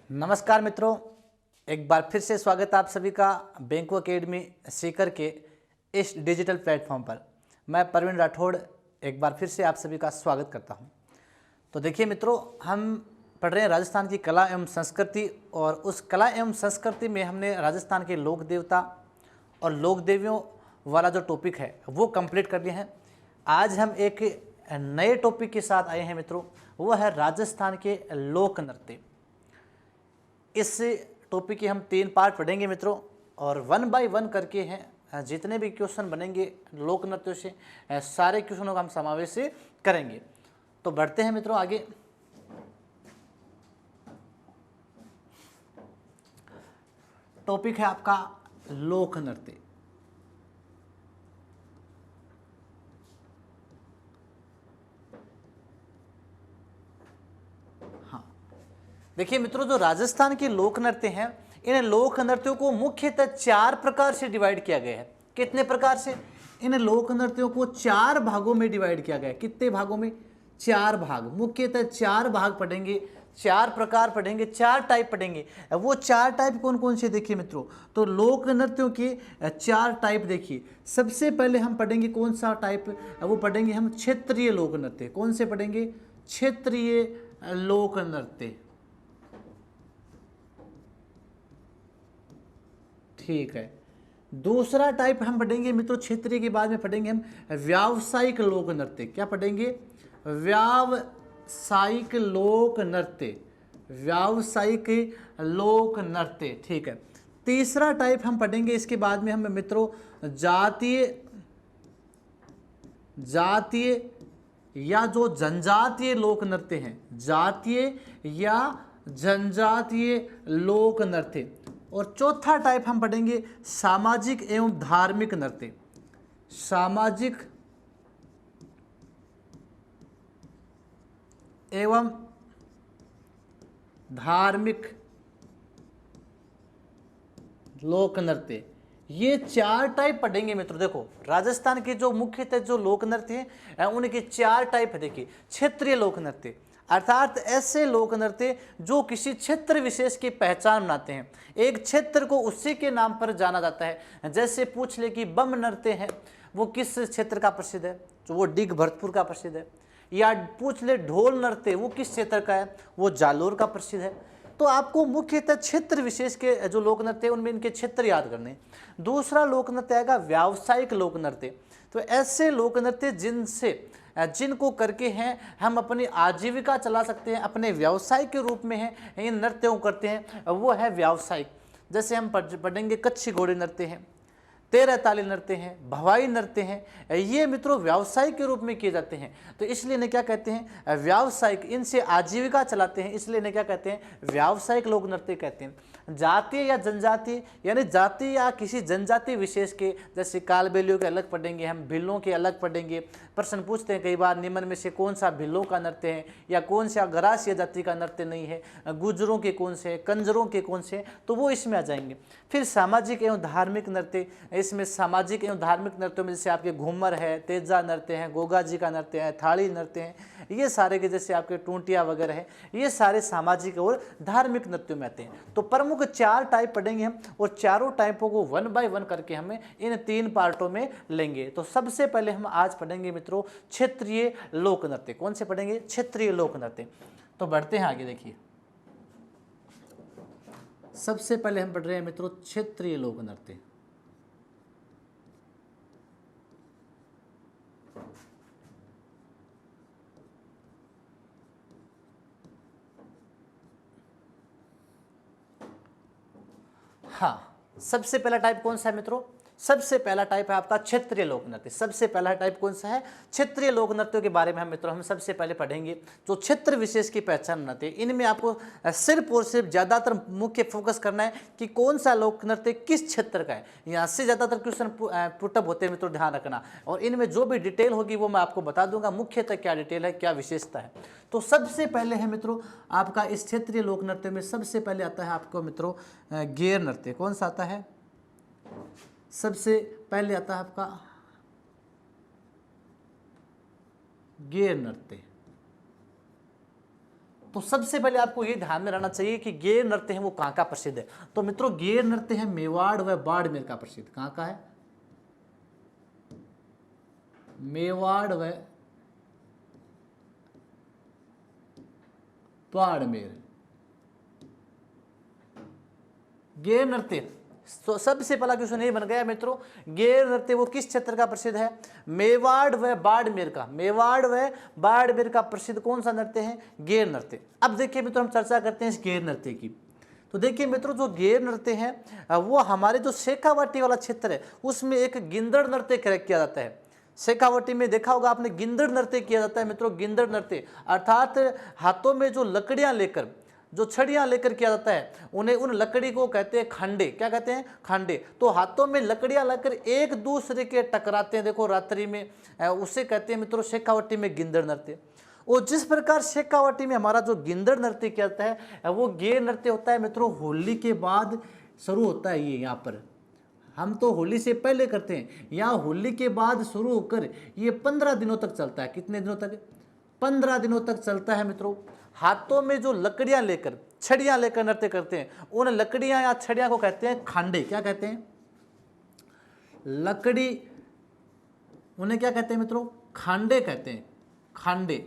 नमस्कार मित्रों, एक बार फिर से स्वागत है आप सभी का बैंको अकेडमी सीकर के इस डिजिटल प्लेटफॉर्म पर। मैं प्रवीण राठौड़ एक बार फिर से आप सभी का स्वागत करता हूं। तो देखिए मित्रों, हम पढ़ रहे हैं राजस्थान की कला एवं संस्कृति, और उस कला एवं संस्कृति में हमने राजस्थान के लोक देवता और लोक देवियों वाला जो टॉपिक है वो कंप्लीट कर लिए हैं। आज हम एक नए टॉपिक के साथ आए हैं मित्रों, वो है राजस्थान के लोक नृत्य। इस टॉपिक के हम 3 पार्ट पढ़ेंगे मित्रों, और 1 बाय 1 करके हैं जितने भी क्वेश्चन बनेंगे लोक नृत्यों से सारे क्वेश्चनों का हम समावेश करेंगे। तो बढ़ते हैं मित्रों आगे। टॉपिक है आपका लोक नृत्य। देखिए मित्रों, जो राजस्थान के लोक नृत्य हैं, इन लोक नृत्यों को मुख्यतः 4 प्रकार से डिवाइड किया गया है। कितने प्रकार से? इन लोक नृत्यों को 4 भागों में डिवाइड किया गया है। कितने भागों में? 4 भाग। मुख्यतः 4 भाग पढ़ेंगे, 4 प्रकार पढ़ेंगे, 4 टाइप पढ़ेंगे। वो 4 टाइप कौन कौन से देखिए मित्रों, तो लोक नृत्यों के 4 टाइप देखिए। सबसे पहले हम पढ़ेंगे कौन सा टाइप, वो पढ़ेंगे हम क्षेत्रीय लोक नृत्य। कौन से पढ़ेंगे? क्षेत्रीय लोक नृत्य। ठीक है। दूसरा टाइप हम पढ़ेंगे मित्रों क्षेत्रीय के बाद में पढ़ेंगे हम व्यावसायिक लोक नृत्य। क्या पढ़ेंगे? व्यावसायिक लोक नृत्य। व्यावसायिक लोक नृत्य। ठीक है। तीसरा टाइप हम पढ़ेंगे इसके बाद में हम मित्रों जातीय या जो जनजातीय लोक नृत्य हैं, जातीय या जनजातीय लोक नृत्य। और चौथा टाइप हम पढ़ेंगे सामाजिक एवं धार्मिक नृत्य। सामाजिक एवं धार्मिक लोक नृत्य। ये 4 टाइप पढ़ेंगे मित्रों। देखो, राजस्थान के जो मुख्यतः जो लोक नृत्य हैं उनके 4 टाइप है। देखिए, क्षेत्रीय लोक नृत्य अर्थात ऐसे लोक नृत्य जो किसी क्षेत्र विशेष की पहचान बनाते हैं। एक क्षेत्र को उसी के नाम पर जाना जाता है। जैसे पूछ ले कि बम नृत्य है, वो किस क्षेत्र का प्रसिद्ध है, तो वो डिग भरतपुर का प्रसिद्ध है। या पूछ ले ढोल नृत्य, वो किस क्षेत्र का है, वो जालोर का प्रसिद्ध है। तो आपको मुख्यतः क्षेत्र विशेष के जो लोक नृत्य उनमें इनके क्षेत्र याद करने। दूसरा लोक नृत्य आएगा व्यावसायिक लोक नृत्य। तो ऐसे लोक नृत्य जिनको करके हैं हम अपनी आजीविका चला सकते हैं, अपने व्यवसाय के रूप में हैं, इन नृत्यों को करते हैं, वो है व्यावसायिक। जैसे हम पढ़ेंगे कच्छी घोड़े नृत्य हैं, 13 ताली नृत्य हैं, भवाई नृत्य हैं। ये मित्रों व्यवसाय के रूप में किए जाते हैं। तो इसलिए इन्हें क्या कहते हैं? व्यावसायिक। इनसे आजीविका चलाते हैं, इसलिए इन्हें क्या कहते हैं? व्यावसायिक लोक नृत्य कहते हैं। जातीय या जनजातीय, यानी जाति या किसी जनजाति विशेष के, जैसे कालबेलियों के अलग पढ़ेंगे हम, भिल्लों के अलग पढ़ेंगे। प्रश्न पूछते हैं कई बार निम्न में से कौन सा भिल्लों का नृत्य है, या कौन सा गरासिया जाति का नृत्य नहीं है, गुजरों के कौन से, कंजरों के कौन से, तो वो इसमें आ जाएंगे। फिर सामाजिक एवं धार्मिक नृत्य। इसमें सामाजिक एवं धार्मिक नृत्यों में जैसे आपके घूमर है, तेजा नृत्य है, गोगा जी का नृत्य है, थाली नृत्य है, ये सारे के जैसे आपके टूंटिया वगैरह है, ये सारे सामाजिक और धार्मिक नृत्यों में आते हैं। तो प्रमुख 4 टाइप पढ़ेंगे हम, और चारों टाइपों को 1 बाय 1 करके हमें इन 3 पार्टों में लेंगे। तो सबसे पहले हम आज पढ़ेंगे मित्रों क्षेत्रीय लोक नृत्य। कौन से पढ़ेंगे? क्षेत्रीय लोक नृत्य। तो बढ़ते हैं आगे। देखिए, सबसे पहले हम पढ़ रहे हैं मित्रों क्षेत्रीय लोक नृत्य। हाँ, सबसे पहला टाइप कौन सा है मित्रों? सबसे पहला टाइप है आपका क्षेत्रीय लोक नृत्य। सबसे पहला टाइप कौन सा है? क्षेत्रीय लोक नृत्यों के बारे में हम सबसे पहले पढ़ेंगे। जो क्षेत्र विशेष की पहचान बनाते हैं, इनमें आपको सिर्फ और सिर्फ ज़्यादातर मुख्य फोकस करना है कि कौन सा लोक नृत्य किस क्षेत्र का है। यहाँ से ज़्यादातर क्वेश्चन पुटअप होते हैं मित्रों, ध्यान रखना। और इनमें जो भी डिटेल होगी वो मैं आपको बता दूंगा, मुख्यतः क्या डिटेल है, क्या विशेषता है। तो सबसे पहले है मित्रों आपका इस क्षेत्रीय लोक नृत्य में सबसे पहले आता है आपको मित्रों गेर नृत्य। कौन सा आता है? सबसे पहले आता है आपका गेर नृत्य। तो सबसे पहले आपको ये ध्यान में रहना चाहिए कि गेर नृत्य है वो कहाँ का प्रसिद्ध है। तो मित्रों गेर नृत्य है मेवाड़ व बाड़मेर का प्रसिद्ध। कहाँ का है? मेवाड़ व बाड़मेर। गेर नृत्य तो सबसे पहला क्वेश्चन ये बन गया मित्रों, गेर नृत्य वो किस क्षेत्र का प्रसिद्ध है? मेवाड़ व बाड़मेर का। मेवाड़ व बाड़मेर का प्रसिद्ध कौन सा नृत्य है? गेर नृत्य। अब देखिए मित्रों हम चर्चा करते हैं इस गेर नृत्य की। तो देखिए मित्रों जो गेर नृत्य है वो हमारे जो शेखावाटी वाला क्षेत्र है उसमें एक गिंदड़ नृत्य किया जाता है। शेखावाटी में देखा होगा आपने गिंदड़ नृत्य किया जाता है मित्रों। गिंदड़ नृत्य अर्थात हाथों में जो लकड़ियां लेकर, जो छड़ियां लेकर किया जाता है, उन्हें उन लकड़ी को कहते हैं खांडे। क्या कहते हैं? खांडे। तो हाथों में लकड़ियां लेकर एक दूसरे के टकराते हैं, देखो रात्रि में, उसे कहते हैं मित्रों शेखावाटी में गिंदड़ नृत्य। और जिस प्रकार शेखावाटी में हमारा जो गिंदड़ नृत्य किया जाता है वो गेर नृत्य होता है मित्रों होली के बाद शुरू होता है। ये यहाँ पर हम तो होली से पहले करते हैं, यहाँ होली के बाद शुरू होकर ये 15 दिनों तक चलता है। कितने दिनों तक? 15 दिनों तक चलता है मित्रों। हाथों में जो लकड़ियां लेकर, छड़ियां लेकर नृत्य करते हैं, उन लकड़ियां या छड़ियां को कहते हैं खांडे। क्या कहते हैं? लकड़ी, उन्हें क्या कहते हैं मित्रों? खांडे कहते हैं। खांडे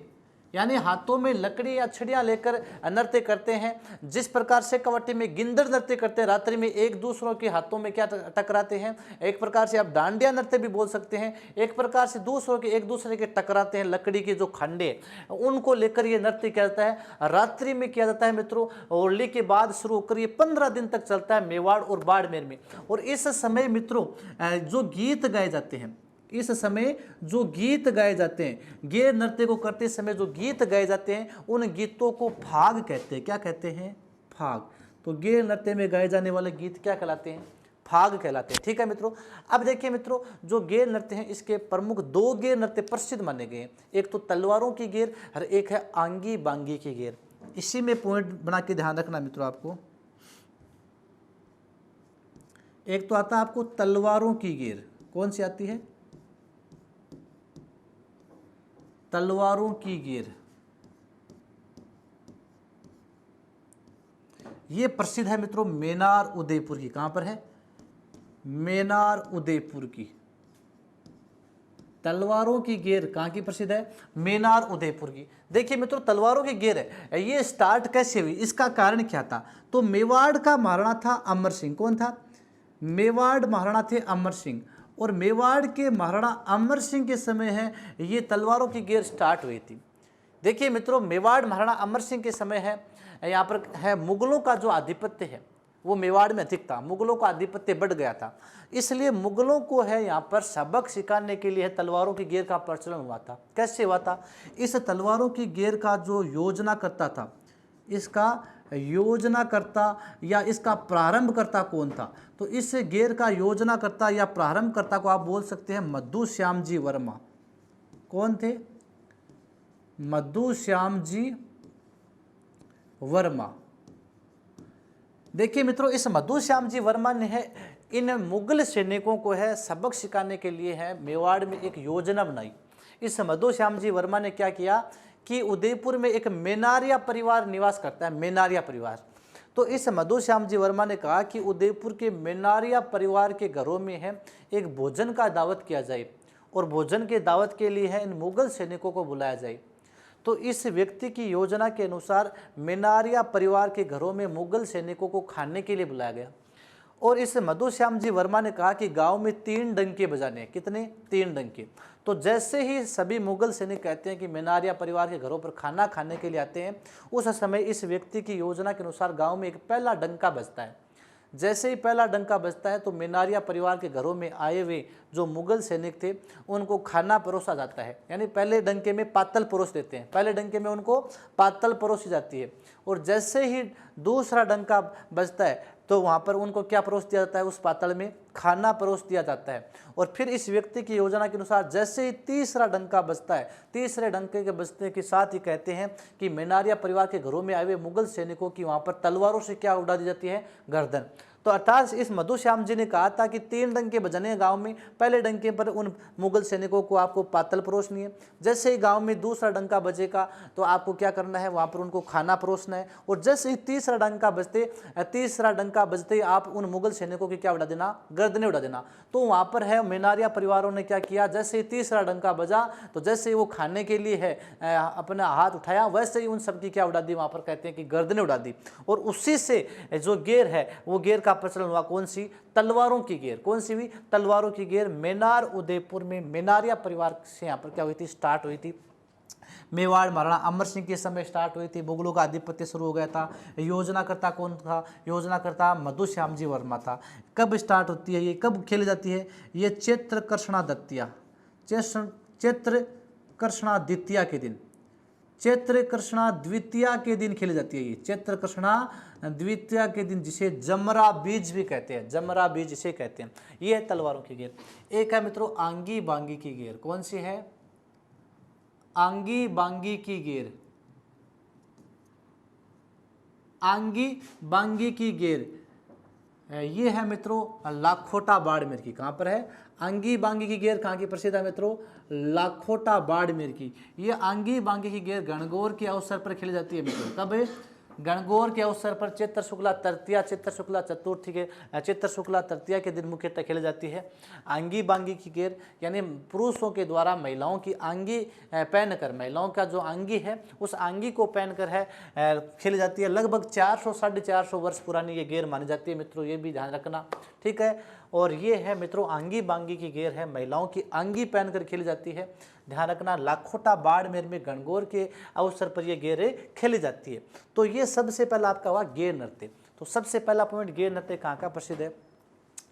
यानी हाथों में लकड़ी या छड़ियां लेकर नृत्य करते हैं। जिस प्रकार से शेखावाटी में गिंदड़ नृत्य करते हैं, रात्रि में एक दूसरों के हाथों में क्या टकराते हैं, एक प्रकार से आप डांडिया नृत्य भी बोल सकते हैं। एक प्रकार से दूसरों के एक दूसरे के टकराते हैं, लकड़ी के जो खंडे उनको लेकर ये नृत्य किया जाता है। रात्रि में किया जाता है मित्रों, होली के बाद शुरू होकर ये 15 दिन तक चलता है मेवाड़ और बाड़मेर में। और इस समय मित्रों जो गीत गाए जाते हैं, इस समय जो गीत गाए जाते हैं, गेर नृत्य को करते समय जो गीत गाए जाते हैं, उन गीतों को फाग कहते हैं। क्या कहते हैं? फाग। तो गेर नृत्य में गाए जाने वाले गीत क्या कहलाते हैं? फाग कहलाते हैं। ठीक है मित्रों। अब देखिए मित्रों जो गेर नृत्य हैं इसके प्रमुख 2 गेर नृत्य प्रसिद्ध माने गए हैं। एक तो तलवारों की गेर और एक है आंगी बांगी की गेर। इसी में पॉइंट बना के ध्यान रखना मित्रों आपको। एक तो आता है आपको तलवारों की गेर। कौन सी आती है? तलवारों की गेर। ये प्रसिद्ध है मित्रों मेनार उदयपुर की। कहां पर है? मेनार उदयपुर की। तलवारों की गेर कहां की प्रसिद्ध है? मेनार उदयपुर की। देखिए मित्रों तलवारों की गेर है, ये स्टार्ट कैसे हुई, इसका कारण क्या था? तो मेवाड़ का महाराणा था अमर सिंह। कौन था? मेवाड़ महाराणा थे अमर सिंह। और मेवाड़ के महाराणा अमर सिंह के समय है ये तलवारों की गेर स्टार्ट हुई थी। देखिए मित्रों मेवाड़ महाराणा अमर सिंह के समय है, यहाँ पर है मुगलों का जो आधिपत्य है वो मेवाड़ में अधिक था। मुगलों का आधिपत्य बढ़ गया था, इसलिए मुगलों को है यहाँ पर सबक सिखाने के लिए तलवारों की गेर का प्रचलन हुआ था। कैसे हुआ था? इस तलवारों की गेर का जो योजना करता था, इसका योजनाकर्ता या इसका प्रारंभकर्ता कौन था? तो इस गेर का योजनाकर्ता या प्रारंभकर्ता को आप बोल सकते हैं मद्दू श्याम जी वर्मा। कौन थे? मद्दू श्याम जी वर्मा। देखिए मित्रों इस मद्दू श्याम जी वर्मा ने है इन मुगल सैनिकों को है सबक सिखाने के लिए है मेवाड़ में एक योजना बनाई। इस मद्दू श्याम जी वर्मा ने क्या किया कि उदयपुर में एक मेनारिया परिवार निवास करता है, मेनारिया परिवार। तो इस मद्दू श्याम जी वर्मा ने कहा कि उदयपुर के मेनारिया परिवार के घरों में है एक भोजन का दावत किया जाए और भोजन के दावत के लिए है इन मुगल सैनिकों को बुलाया जाए। तो इस व्यक्ति की योजना के अनुसार मेनारिया परिवार के घरों में मुगल सैनिकों को खाने के लिए बुलाया गया। और इस मद्दू श्याम जी वर्मा ने कहा कि गांव में 3 डंके बजाने। कितने? 3 डंके। तो जैसे ही सभी मुगल सैनिक कहते हैं कि मेनारिया परिवार के घरों पर खाना खाने के लिए आते हैं, उस समय इस व्यक्ति की योजना के अनुसार गांव में एक पहला डंका बजता है। जैसे ही पहला डंका बजता है तो मेनारिया परिवार के घरों में आए हुए जो मुगल सैनिक थे उनको खाना परोसा जाता है। यानी पहले डंके में पातल परोस देते हैं, पहले डंके में उनको पातल परोसी जाती है। और जैसे ही दूसरा डंका बजता है तो वहाँ पर उनको क्या परोस दिया जाता है? उस पातल में खाना परोस दिया जाता है। और फिर इस व्यक्ति की योजना के अनुसार जैसे ही तीसरा डंका बजता है, तीसरे डंके के बजने के साथ ही कहते हैं कि मेनारिया परिवार के घरों में आए हुए मुगल सैनिकों की वहाँ पर तलवारों से क्या उड़ा दी जाती है, गर्दन। तो अर्थात इस मधुश्याम जी ने कहा था कि 3 डंके बजने गांव में, पहले डंके पर उन मुगल सैनिकों को आपको पातल परोसनी है, जैसे ही गांव में दूसरा डंका बजेगा तो आपको क्या करना है, वहां पर उनको खाना परोसना है, और जैसे ही तीसरा डंका बजते आप उन मुगल सैनिकों की क्या उड़ा देना, गर्दनें उड़ा देना। तो वहां पर है मेनारिया परिवारों ने क्या किया, जैसे ही तीसरा डंका बजा तो जैसे ही वो खाने के लिए है अपना हाथ उठाया, वैसे ही उन सबकी क्या उड़ा दी, वहां पर कहते हैं कि गर्दनें उड़ा दी। और उसी से जो गेर है वो गेर का प्रचलन हुआ, कौन सी, तलवारों की गेर। कौन सी हुई, तलवारों की गेर। मेनार उदयपुर में मेनारिया परिवार से यहाँ पर क्या हुई थी, स्टार्ट हुई थी। मेवाड़ महाराणा अमर सिंह के समय स्टार्ट हुई थी, मुगलों का आधिपत्य शुरू हो गया था। योजनाकर्ता कौन था, योजनाकर्ता मधुश्याम जी वर्मा था। कब स्टार्ट होती है ये, कब खेली जाती है ये, चैत्र कृष्णा द्वितीया, चैत्र कृष्णा द्वितीया के दिन, चैत्र कृष्णा द्वितीया के दिन खेली जाती है ये, चैत्र कृष्णा द्वितीया के दिन, जिसे जमरा बीज भी कहते हैं, जमरा बीज इसे कहते हैं। ये है तलवारों की गेर। एक है मित्रों आंगी बांगी की गेर। कौन सी है, आंगी बांगी की गेर। आंगी बांगी की गेर ये है मित्रों लाखोटा बाड़मेर की। कहाँ पर है, आंगी बांगी की गेर कहाँ की प्रसिद्ध है मित्रों, लाखोटा बाड़मेर की। ये आंगी बांगी की गेर गणगौर के अवसर पर खेली जाती है मित्रों। कब, गणगौर के अवसर पर, चैत्र शुक्ला तृतीया, चैत्र शुक्ला चतुर्थी के, चैत्र शुक्ला तृतीया के दिन मुख्यतः खेली जाती है आंगी बांगी की गेर। यानी पुरुषों के द्वारा महिलाओं की आंगी पहनकर, महिलाओं का जो आंगी है उस आंगी को पहनकर है खेली जाती है। लगभग 400 साढ़े 400 वर्ष पुरानी ये गेर मानी जाती है मित्रों, ये भी ध्यान रखना, ठीक है। और ये है मित्रों आंगी बांगी की गेर है, महिलाओं की आंगी पहनकर खेली जाती है, ध्यान रखना। लाखोटा बाड़मेर में गणगौर के अवसर पर ये गेरें खेली जाती है। तो ये सबसे पहला आपका हुआ गेर नृत्य। तो सबसे पहला पॉइंट, गेर नृत्य कहाँ का प्रसिद्ध है,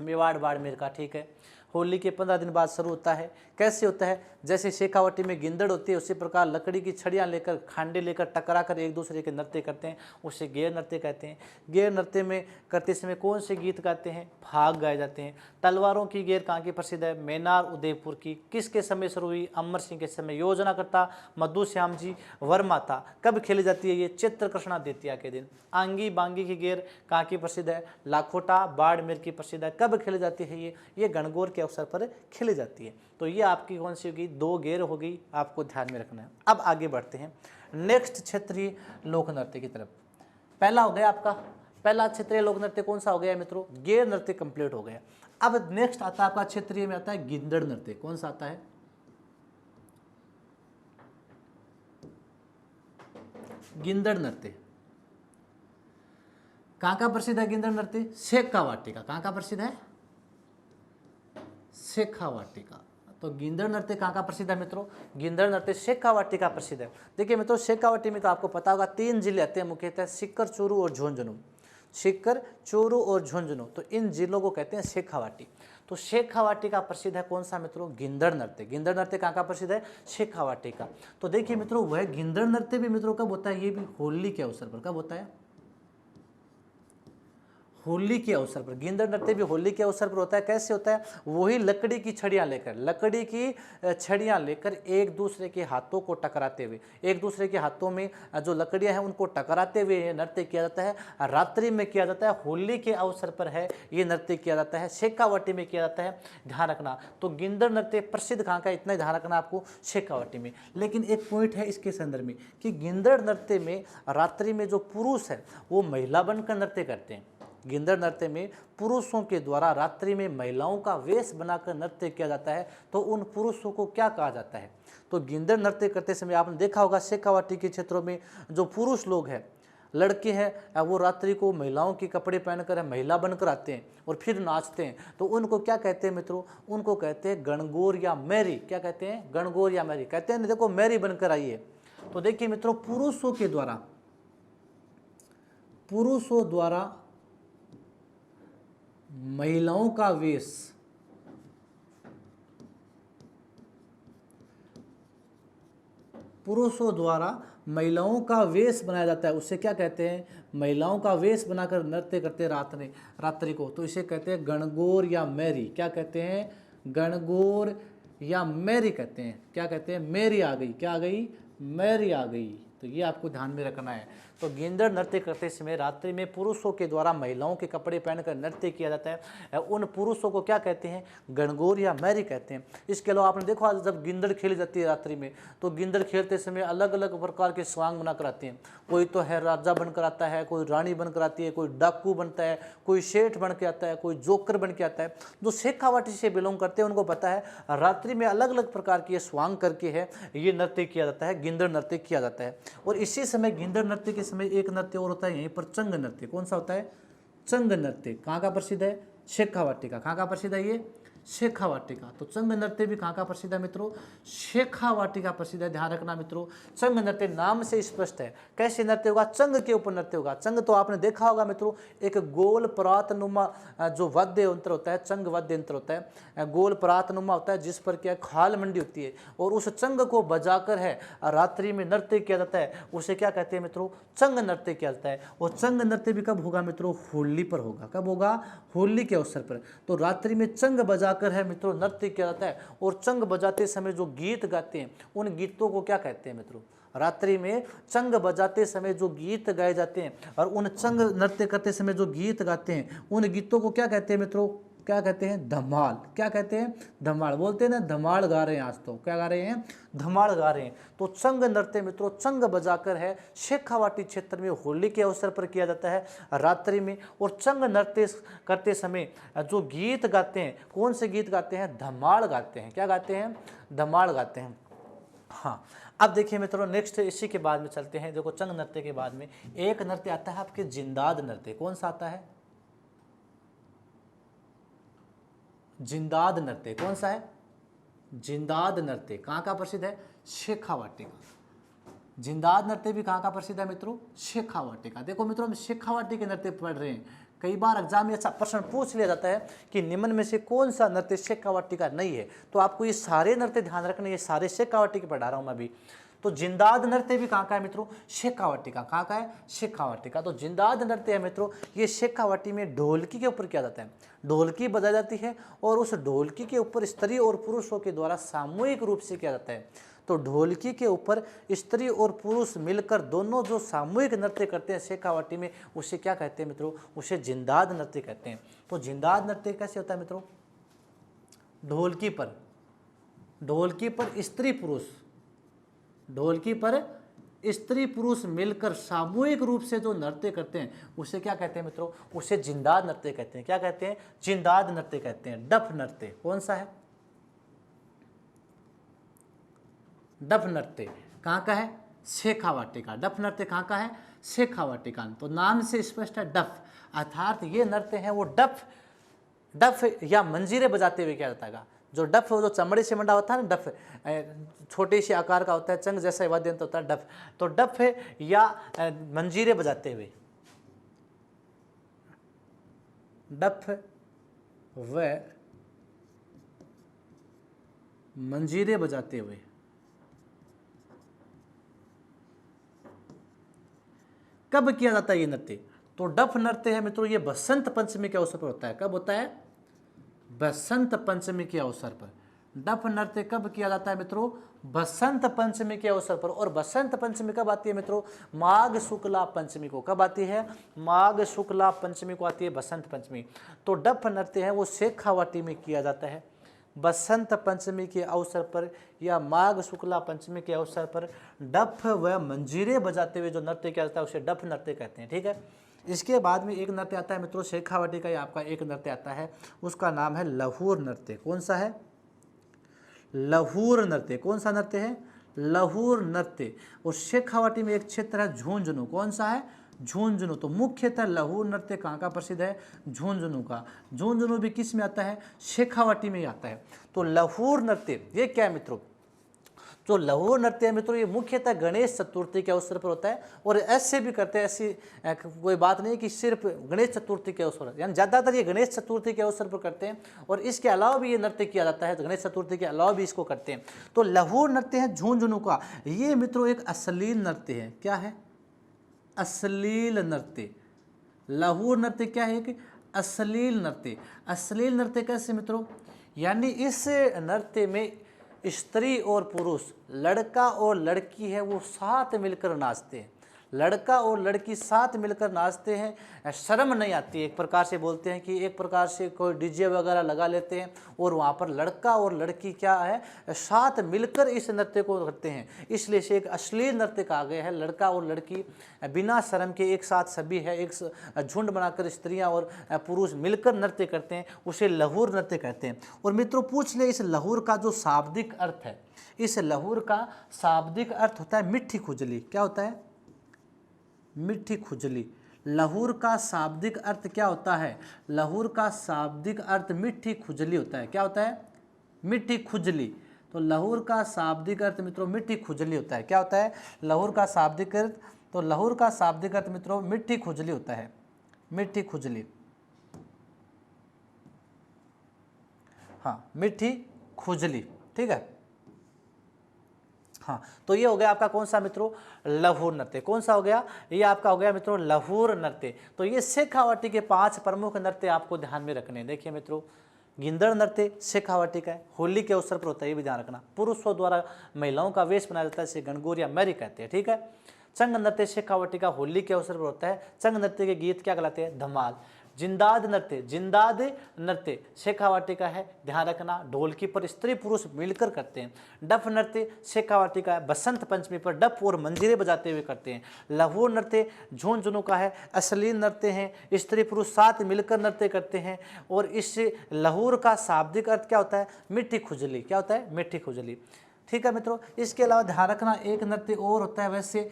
मेवाड़ बाड़मेर का, ठीक है। होली के 15 दिन बाद शुरू होता है। कैसे होता है, जैसे शेखावटी में गिंदड़ होती है उसी प्रकार लकड़ी की छड़ियाँ लेकर, खांडे लेकर टकरा कर एक दूसरे के नृत्य करते हैं, उसे गेर नृत्य कहते हैं। गेर नृत्य में करते समय कौन से गीत गाते हैं, फाग गाए जाते हैं। तलवारों की गेर कहाँ की प्रसिद्ध है, मेनार उदयपुर की। किसके समय शुरू हुई, अमर सिंह के समय। योजनाकर्ता मधुश्याम जी वर्मा था। कब खेली जाती है ये, चैत्र कृष्णा द्वितीया के दिन। आंगी बांगी की गेर कहाँ की प्रसिद्ध है, लाखोटा बाड़मेर की प्रसिद्ध है। कब खेली जाती है ये गणगौर के अवसर पर खेली जाती है। तो ये आपकी कौन सी होगी, 2 गेर हो गई, आपको ध्यान में रखना है। अब आगे बढ़ते हैं नेक्स्ट क्षेत्रीय लोक नृत्य की तरफ। पहला हो गया आपका, पहला क्षेत्रीय लोक नृत्य कौन सा हो गया मित्रों, गेर नृत्य कंप्लीट हो गया। अब नेक्स्ट आता है आपका क्षेत्रीय में आता है गिंदड़ नृत्य। कौन सा आता है, गिंदड़ नृत्य। कहाँ का प्रसिद्ध है गिंदड़ नृत्य, शेखावाटी का। कहाँ का प्रसिद्ध है, शेखावाटी का। तो गिंदड़ नृत्य कहाँ का प्रसिद्ध है मित्रों, गिंदड़ नृत्य शेखावाटी का प्रसिद्ध है। देखिए मित्रों शेखावाटी में तो आपको पता होगा 3 जिले आते हैं मुख्यतः, सीकर, चूरू और झुंझुनू। सीकर, चूरू और झुंझुनू, तो इन जिलों को कहते हैं शेखावाटी। तो शेखावाटी का प्रसिद्ध है कौन सा मित्रों, गिंदड़ नृत्य। गिंदड़ नृत्य कहाँ का प्रसिद्ध है, शेखावाटी का। तो देखिए मित्रों वह गिंदड़ नृत्य भी मित्रों कब होता है, ये भी होली के अवसर पर। कब होता है, होली के अवसर पर। गिंदड़ नृत्य भी होली के अवसर पर होता है। कैसे होता है, वही लकड़ी की छड़ियाँ लेकर एक दूसरे के हाथों को टकराते हुए, एक दूसरे के हाथों में जो लकड़ियाँ हैं उनको टकराते हुए ये नृत्य किया जाता है। रात्रि में किया जाता है, होली के अवसर पर है ये नृत्य किया जाता है, शेखावाटी में किया जाता है, ध्यान रखना। तो गिंदड़ नृत्य प्रसिद्ध कहाँ का, इतना ध्यान रखना आपको, शेखावाटी में। लेकिन एक पॉइंट है इसके संदर्भ में कि गिंदड़ नृत्य में रात्रि में जो पुरुष है वो महिला बनकर नृत्य करते हैं। गिंदड़ नृत्य में पुरुषों के द्वारा रात्रि में महिलाओं का वेश बनाकर नृत्य किया जाता है। तो उन पुरुषों को क्या कहा जाता है, तो गिंदड़ नृत्य करते समय आपने देखा होगा शेखावाटी के क्षेत्रों में जो पुरुष लोग हैं, लड़के हैं, वो रात्रि को महिलाओं के कपड़े पहनकर महिला बनकर आते हैं और फिर नाचते हैं। तो उनको क्या कहते हैं मित्रों, उनको कहते हैं गणगौर या मैरी। क्या कहते हैं, गणगौर या मैरी कहते हैं। देखो मैरी बनकर आई है। तो देखिए मित्रों पुरुषों द्वारा महिलाओं का वेश, पुरुषों द्वारा महिलाओं का वेश बनाया जाता है, उसे क्या कहते हैं, महिलाओं का वेश बनाकर नृत्य करते हैं रात्रि को, तो इसे कहते हैं गणगौर या मैरी। क्या कहते हैं, गणगौर या मैरी कहते हैं। क्या कहते हैं, मैरी आ गई, क्या आ गई, मैरी आ गई। तो ये आपको ध्यान में रखना है। तो गिंदड़ नृत्य करते समय रात्रि में पुरुषों के द्वारा महिलाओं के कपड़े पहनकर नृत्य किया जाता है। उन पुरुषों को क्या कहते हैं, गणगौर या मैरी कहते हैं। इसके अलावा आपने देखा जब गिंदड़ खेली जाती है रात्रि में, तो गिंदड़ खेलते समय अलग अलग प्रकार के स्वांग बनाकर आते हैं। कोई तो है राजा बनकर आता है, कोई रानी बनकर आती है, कोई डाकू बनता है, कोई सेठ बन के आता है, कोई जोकर बन के आता है। जो शेखावाटी से बिलोंग करते हैं उनको पता है रात्रि में अलग अलग प्रकार की स्वांग करके है ये नृत्य किया जाता है, गिंदड़ नृत्य किया जाता है। और इसी समय गिंदड़ नृत्य के समय एक नृत्य और होता है यहीं पर, चंग नृत्य। कौन सा होता है, चंग नृत्य। कहाँ का प्रसिद्ध है, शेखावाटी का। कहाँ का प्रसिद्ध है ये, शेखावाटी का। तो चंग नृत्य भी कहाँ का प्रसिद्ध है मित्रों, शेखावाटी का प्रसिद्ध है। ध्यान रखना मित्रों, चंग नृत्य नाम से स्पष्ट है। कैसे नृत्य होगा, चंग के ऊपर नृत्य होगा। चंग तो आपने देखा होगा मित्रों, एक गोल परातनुमा जो वाद्य यंत्र होता है, चंग वाद्य यंत्र होता है, गोल परातनुमा होता है, जिस पर क्या खाल मंडी होती है, और उस चंग को बजाकर है रात्रि में नृत्य किया जाता है। उसे क्या कहते हैं मित्रों, चंग नृत्य किया जाता है। और चंग नृत्य भी कब होगा मित्रों, होली पर होगा। कब होगा, होली के अवसर पर। तो रात्रि में चंग बजाकर है मित्रों नृत्य किया जाता है। और चंग बजाते समय जो गीत गाते हैं उन गीतों को क्या कहते हैं मित्रों, रात्रि में चंग बजाते समय जो गीत गाए जाते हैं और उन चंग नृत्य करते समय जो गीत गाते हैं उन गीतों को क्या कहते हैं मित्रों, क्या कहते हैं, धमाल। क्या कहते हैं, धमाल। बोलते हैं ना, धमाल गा रहे हैं आज, तो क्या गा रहे हैं, धमाल गा रहे हैं। तो चंग नृत्य मित्रों चंग बजाकर है शेखावाटी क्षेत्र में होली के अवसर पर किया जाता है रात्रि में। और चंग नृत्य करते समय जो गीत गाते हैं, कौन से गीत गाते हैं, धमाल गाते हैं। क्या गाते हैं, धमाल गाते हैं। हाँ, अब देखिए मित्रों, नेक्स्ट इसी के बाद में चलते हैं। देखो, चंग नृत्य के बाद में एक नृत्य आता है आपके जिंदाद नृत्य। कौन सा आता है, जिंदाद नृत्य। कौन सा है, जिंदाद नृत्य। कहाँ का प्रसिद्ध है, शेखावाटी का। जिंदाद नृत्य भी कहाँ का प्रसिद्ध है मित्रों, शेखावाटी का। देखो मित्रों, हम शेखावाटी के नृत्य पढ़ रहे हैं। कई बार एग्जाम में अच्छा प्रश्न पूछ लिया जाता है कि निम्न में से कौन सा नृत्य शेखावाटी का नहीं है। तो आपको ये सारे नृत्य ध्यान रखने, ये सारे शेखावाटी के पढ़ा रहा हूँ मैं अभी। तो जिंदाद नृत्य भी कहाँ का है मित्रों, शेखावाटी का। कहाँ का है, शेखावाटी का। तो जिंदाद नृत्य है मित्रों, ये शेखावाटी में ढोलकी के ऊपर किया जाता है। ढोलकी बजाई जाती है और उस ढोलकी के ऊपर स्त्री और पुरुषों के द्वारा सामूहिक रूप से किया जाता है। तो ढोलकी के ऊपर स्त्री और पुरुष मिलकर दोनों जो सामूहिक नृत्य करते हैं शेखावाटी में, उसे क्या कहते हैं मित्रों, उसे जिंदाद नृत्य कहते हैं। तो जिंदाद नृत्य कैसे होता है मित्रों, ढोलकी पर स्त्री पुरुष, ढोलकी पर स्त्री पुरुष मिलकर सामूहिक रूप से जो नृत्य करते हैं उसे क्या कहते हैं मित्रों, उसे जिंदाद नृत्य कहते हैं। क्या कहते हैं, जिंदाद नृत्य कहते हैं। डफ नृत्य कौन सा है, डफ नृत्य कहाँ का है, शेखावाटी का। डफ नृत्य कहाँ का है, शेखावाटी का। तो नाम से स्पष्ट है डफ, अर्थात ये नृत्य है वो डफ या मंजीरे बजाते हुए किया जाता है। जो डफ जो चमड़े से बंधा होता है ना, डफ छोटे से आकार का होता है, चंग जैसा वाद्य यंत्र होता है डफ। तो डफ है या मंजीरे बजाते हुए, डफ व मंजीरे बजाते हुए कब किया जाता है ये नृत्य। तो डफ नृत्य है मित्रों, ये बसंत पंचमी के अवसर पर होता है। कब होता है, बसंत पंचमी के अवसर पर। डफ नृत्य कब किया जाता है मित्रों, बसंत पंचमी के अवसर पर। और बसंत पंचमी कब आती है मित्रों, माघ शुक्ला पंचमी को। कब आती है, माघ शुक्ला पंचमी को आती है बसंत पंचमी। तो डफ नृत्य है वो शेखावाटी में किया जाता है बसंत पंचमी के अवसर पर या माघ शुक्ला पंचमी के अवसर पर। डफ व मंजीरे बजाते हुए जो नृत्य किया जाता है उसे डफ नृत्य कहते हैं। ठीक है, इसके बाद में एक नृत्य आता है मित्रों शेखावाटी का, आपका एक नृत्य आता है, उसका नाम है लहूर नृत्य। कौन सा है, लहूर नृत्य। कौन सा नृत्य है, लहूर नृत्य। और शेखावाटी में एक क्षेत्र है झुंझुनू। कौन सा है, झुंझुनू। तो मुख्यतः लहूर नृत्य कहाँ का प्रसिद्ध है, झुंझुनू का। झुंझुनू भी किस में आता है, शेखावाटी में ही आता है। तो लहूर नृत्य ये क्या है मित्रों, जो लहूर नृत्य है मित्रों, ये मुख्यतः गणेश चतुर्थी के अवसर पर होता है, और ऐसे भी करते हैं, ऐसी कोई बात नहीं कि सिर्फ गणेश चतुर्थी के अवसर, यानी ज़्यादातर ये गणेश चतुर्थी के अवसर पर करते हैं, और इसके अलावा भी ये नृत्य किया जाता है, गणेश चतुर्थी के अलावा भी इसको करते हैं। तो लहूर नृत्य है झुंझुनू का, ये मित्रों एक अश्लील नृत्य है। क्या है? अश्लील नृत्य। लहूर नृत्य क्या है? कि अश्लील नृत्य। अश्लील नृत्य कैसे मित्रों? यानी इस नृत्य में स्त्री और पुरुष, लड़का और लड़की है, वो साथ मिलकर नाचते हैं। लड़का और लड़की साथ मिलकर नाचते हैं, शर्म नहीं आती। एक प्रकार से बोलते हैं कि एक प्रकार से कोई डीजे वगैरह लगा लेते हैं, और वहाँ पर लड़का और लड़की क्या है, साथ मिलकर इस नृत्य को करते हैं, इसलिए इसे एक अश्लील नृत्य कहा गया है। लड़का और लड़की बिना शर्म के एक साथ सभी है, एक झुंड बनाकर स्त्रियाँ और पुरुष मिलकर नृत्य करते हैं, उसे लहूर नृत्य कहते हैं। और मित्रों पूछ ले, इस लहूर का जो शाब्दिक अर्थ है, इस लहूर का शाब्दिक अर्थ होता है मिट्टी खुजली। क्या होता है? मिट्टी खुजली। लहूर का शाब्दिक अर्थ क्या होता है? लहूर का शाब्दिक अर्थ मिट्टी खुजली होता है। क्या होता है? मिट्टी खुजली। तो लहूर का शाब्दिक अर्थ मित्रों मिट्टी खुजली होता है। क्या होता है? लहूर का शाब्दिक अर्थ, तो लहूर का शाब्दिक अर्थ मित्रों मिट्टी खुजली होता है। मिट्टी खुजली, हाँ, मिट्टी खुजली, ठीक है। हाँ, तो ये हो गया आपका कौन सा मित्रों? लहूर नृत्य। कौन सा हो गया? ये आपका हो गया मित्रों लहूर नृत्य। तो ये शेखावाटी के 5 प्रमुख नृत्य आपको ध्यान में रखने हैं। देखिए मित्रों, गिंदड़ नृत्य शेखावाटी का है, होली के अवसर पर होता है, ये भी ध्यान रखना। पुरुषों द्वारा महिलाओं का वेश बनाया जाता है, इसे गणगौर या मैरी कहते हैं, ठीक है। चंग नृत्य शेखावाटी का होली के अवसर पर होता है। चंग नृत्य के गीत क्या कहलाते हैं? धमाल। जिंदाद नृत्य, जिंदाद नृत्य शेखावाटी का है, ध्यान रखना, ढोलकी पर स्त्री पुरुष मिलकर करते हैं। डफ नृत्य शेखावाटी का है, बसंत पंचमी पर डफ और मंजीरे बजाते हुए करते हैं। लहूर नृत्य झुंझुनू का है, अश्लील नृत्य हैं, स्त्री पुरुष साथ मिलकर नृत्य करते हैं। और इस लहूर का शाब्दिक अर्थ क्या होता है? मिट्टी खुजली। क्या होता है? मिट्टी खुजली, ठीक है मित्रों। इसके अलावा ध्यान रखना एक नृत्य और होता है, वैसे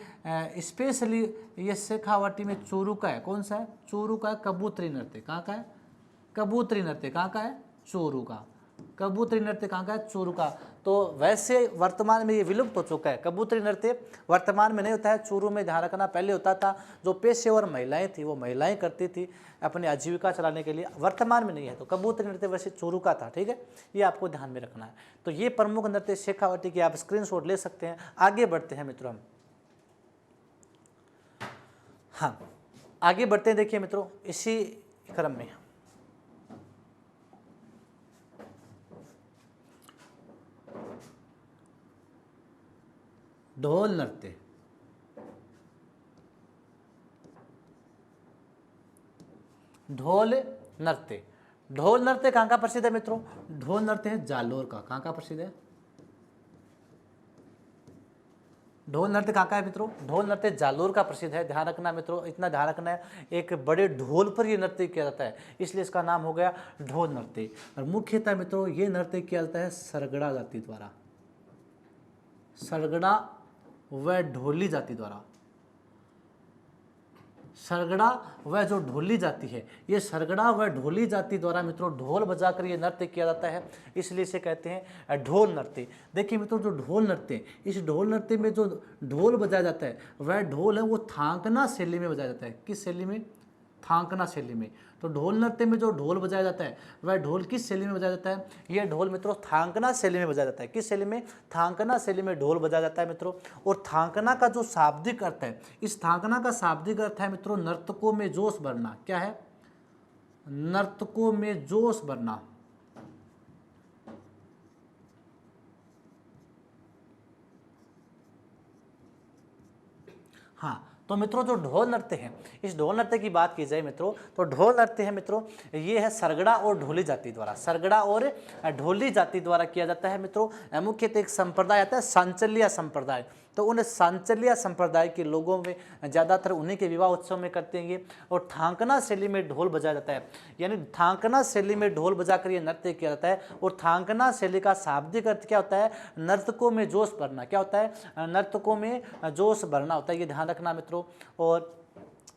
स्पेशली ये शेखावाटी में चोरू का है। कौन सा है? चोरू का है। कबूतरी नृत्य कहाँ का है? कबूतरी नृत्य कहाँ का है? चोरू का। कबूतरी नृत्य कहाँ का है? चोरू का। तो वैसे वर्तमान में ये विलुप्त हो चुका है, कबूतरी नृत्य वर्तमान में नहीं होता है। चोरू में ध्यान रखना पहले होता था, जो पेशेवर महिलाएं थी वो महिलाएं करती थी अपनी आजीविका चलाने के लिए, वर्तमान में नहीं है। तो कबूतरी नृत्य वैसे चोरू का था, ठीक है, ये आपको ध्यान में रखना है। तो ये प्रमुख नृत्य शेखावाटी की आप स्क्रीनशॉट ले सकते हैं। आगे बढ़ते हैं मित्रों हम, हाँ आगे बढ़ते हैं। देखिए मित्रों, इसी क्रम में ढोल नृत्य। ढोल नृत्य, ढोल नृत्य कहाँ का प्रसिद्ध है मित्रों? ढोल नृत्य है जालोर का। कहाँ का प्रसिद्ध है? ढोल नृत्य कहाँ का है मित्रों? ढोल नृत्य जालोर का प्रसिद्ध है। ध्यान रखना मित्रों, इतना ध्यान रखना है, एक बड़े ढोल पर ये नृत्य किया जाता है, इसलिए इसका नाम हो गया ढोल नृत्य। और मुख्यतः मित्रों ये नृत्य किया जाता है सरगड़ा जाति द्वारा, सरगड़ा व ढोली जाति द्वारा। सरगड़ा व जो ढोली जाति है, ये सरगड़ा व ढोली जाति द्वारा मित्रों ढोल बजाकर ये नृत्य किया जाता है, इसलिए इसे कहते हैं ढोल नृत्य। देखिए मित्रों, जो ढोल नृत्य, इस ढोल नृत्य में जो ढोल बजाया जाता है वह ढोल है वो थांकना शैली में बजाया जाता है। किस शैली में? थांकना शैली में। तो ढोल नृत्य में जो ढोल बजाया जाता है वह ढोल किस शैली में बजाया जाता है? यह ढोल मित्रों थांकना शैली में बजाया जाता है। किस शैली में? थांकना शैली में ढोल बजाया जाता है मित्रों। और थांकना का जो शाब्दिक अर्थ है, इस थांकना का शाब्दिक अर्थ है मित्रों नर्तकों में जोश भरना। क्या है? नर्तकों में जोश भरना। हाँ, तो मित्रों जो ढोल नृत्य है, इस ढोल नृत्य की बात की जाए मित्रों, तो ढोल नृत्य है मित्रों, ये है सरगड़ा और ढोली जाति द्वारा, सरगड़ा और ढोली जाति द्वारा किया जाता है मित्रों। मुख्यतः एक संप्रदाय आता है सांचल्या संप्रदाय, तो उन सांचल्या संप्रदाय के लोगों में ज़्यादातर उन्हीं के विवाह उत्सव में करते हैं ये। और थांकना शैली में ढोल बजाया जाता है, यानी थांकना शैली में ढोल बजाकर ये नृत्य किया जाता है। और थांकना शैली का शाब्दिक अर्थ क्या होता है? नर्तकों में जोश भरना। क्या होता है? नर्तकों में जोश भरना होता है, ये ध्यान रखना मित्रों। और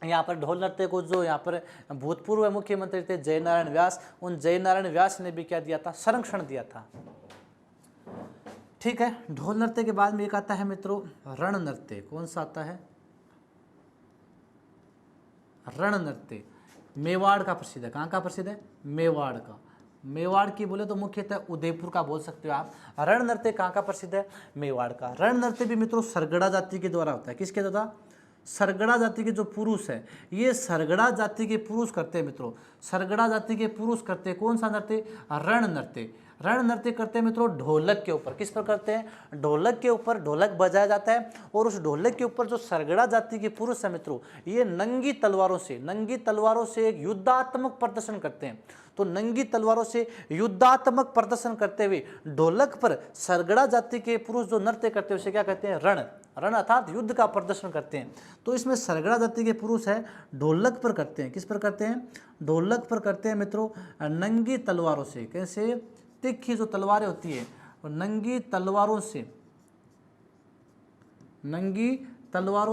यहाँ पर ढोल नृत्य को जो यहाँ पर भूतपूर्व मुख्यमंत्री थे जयनारायण व्यास, उन जयनारायण व्यास ने भी क्या दिया था? संरक्षण दिया था। ठीक है, ढोल नृत्य के बाद में एक आता है मित्रों रण नृत्य। कौन सा आता है? रण नृत्य मेवाड़ का प्रसिद्ध है। कहाँ का प्रसिद्ध है? मेवाड़ का। मेवाड़ की बोले तो मुख्यतः उदयपुर का बोल सकते हो आप। रण नृत्य कहाँ का प्रसिद्ध है? मेवाड़ का। रण नृत्य भी मित्रों सरगड़ा जाति के द्वारा होता है। किसके द्वारा? सरगड़ा जाति के जो पुरुष है, ये सरगड़ा जाति के पुरुष करते हैं मित्रों। सरगड़ा जाति के पुरुष करते हैं कौन सा नृत्य? रण नृत्य। रण नृत्य करते हैं मित्रों ढोलक के ऊपर। किस पर करते हैं? ढोलक के ऊपर ढोलक बजाया जाता है और उस ढोलक के ऊपर जो सरगड़ा जाति के पुरुष है मित्रों, ये नंगी तलवारों से एक युद्धात्मक प्रदर्शन करते हैं। तो नंगी तलवारों से युद्धात्मक प्रदर्शन करते हुए ढोलक पर सरगड़ा जाति के पुरुष जो नृत्य करते हैं उसे क्या कहते हैं? रण। रण अर्थात युद्ध का प्रदर्शन करते हैं। तो इसमें सरगड़ा जाति के पुरुष है ढोलक पर करते हैं। किस पर करते हैं? ढोलक पर करते हैं मित्रों नंगी तलवारों से। कैसे? तिखी जो तलवारें होती है और नंगी तलवारों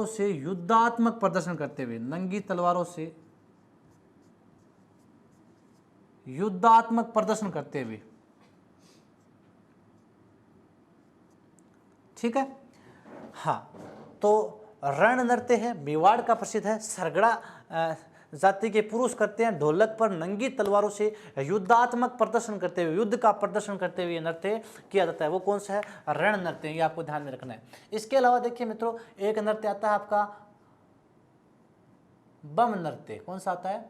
से युद्धात्मक प्रदर्शन करते हुए, नंगी तलवारों से युद्धात्मक प्रदर्शन करते हुए। ठीक है, हाँ, तो रण नृत्य है, मेवाड़ का प्रसिद्ध है। सरगड़ा जाति के पुरुष करते हैं ढोलक पर नंगी तलवारों से युद्धात्मक प्रदर्शन करते हुए, युद्ध का प्रदर्शन करते हुए नृत्य किया जाता है। वो कौन सा है? रण नृत्य। ये आपको ध्यान में रखना है। इसके अलावा देखिए मित्रों एक नृत्य आता है आपका बम नृत्य। कौन सा आता है?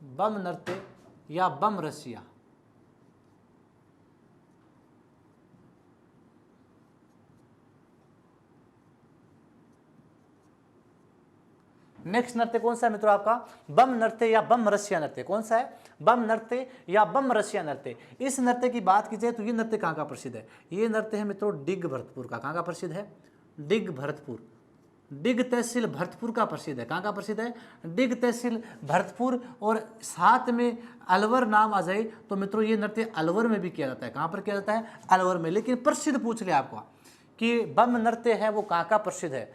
बम नृत्य या बम रसिया। नेक्स्ट नृत्य कौन सा है मित्रों आपका? बम नृत्य या बम रसिया नृत्य। कौन सा है? बम नृत्य या बम रसिया नृत्य। इस नृत्य की बात की जाए तो ये नृत्य कहाँ का प्रसिद्ध है? ये नृत्य है मित्रों डिग भरतपुर का। कहाँ का प्रसिद्ध है? डिग भरतपुर। डिग तहसील भरतपुर का प्रसिद्ध है। कहाँ का प्रसिद्ध है? डिग तहसील भरतपुर। और साथ में अलवर नाम आ जाए तो मित्रों ये नृत्य अलवर में भी किया जाता है। कहाँ पर किया जाता है? अलवर में। लेकिन प्रसिद्ध पूछ लिया आपको कि बम नृत्य है वो कहाँ का प्रसिद्ध है,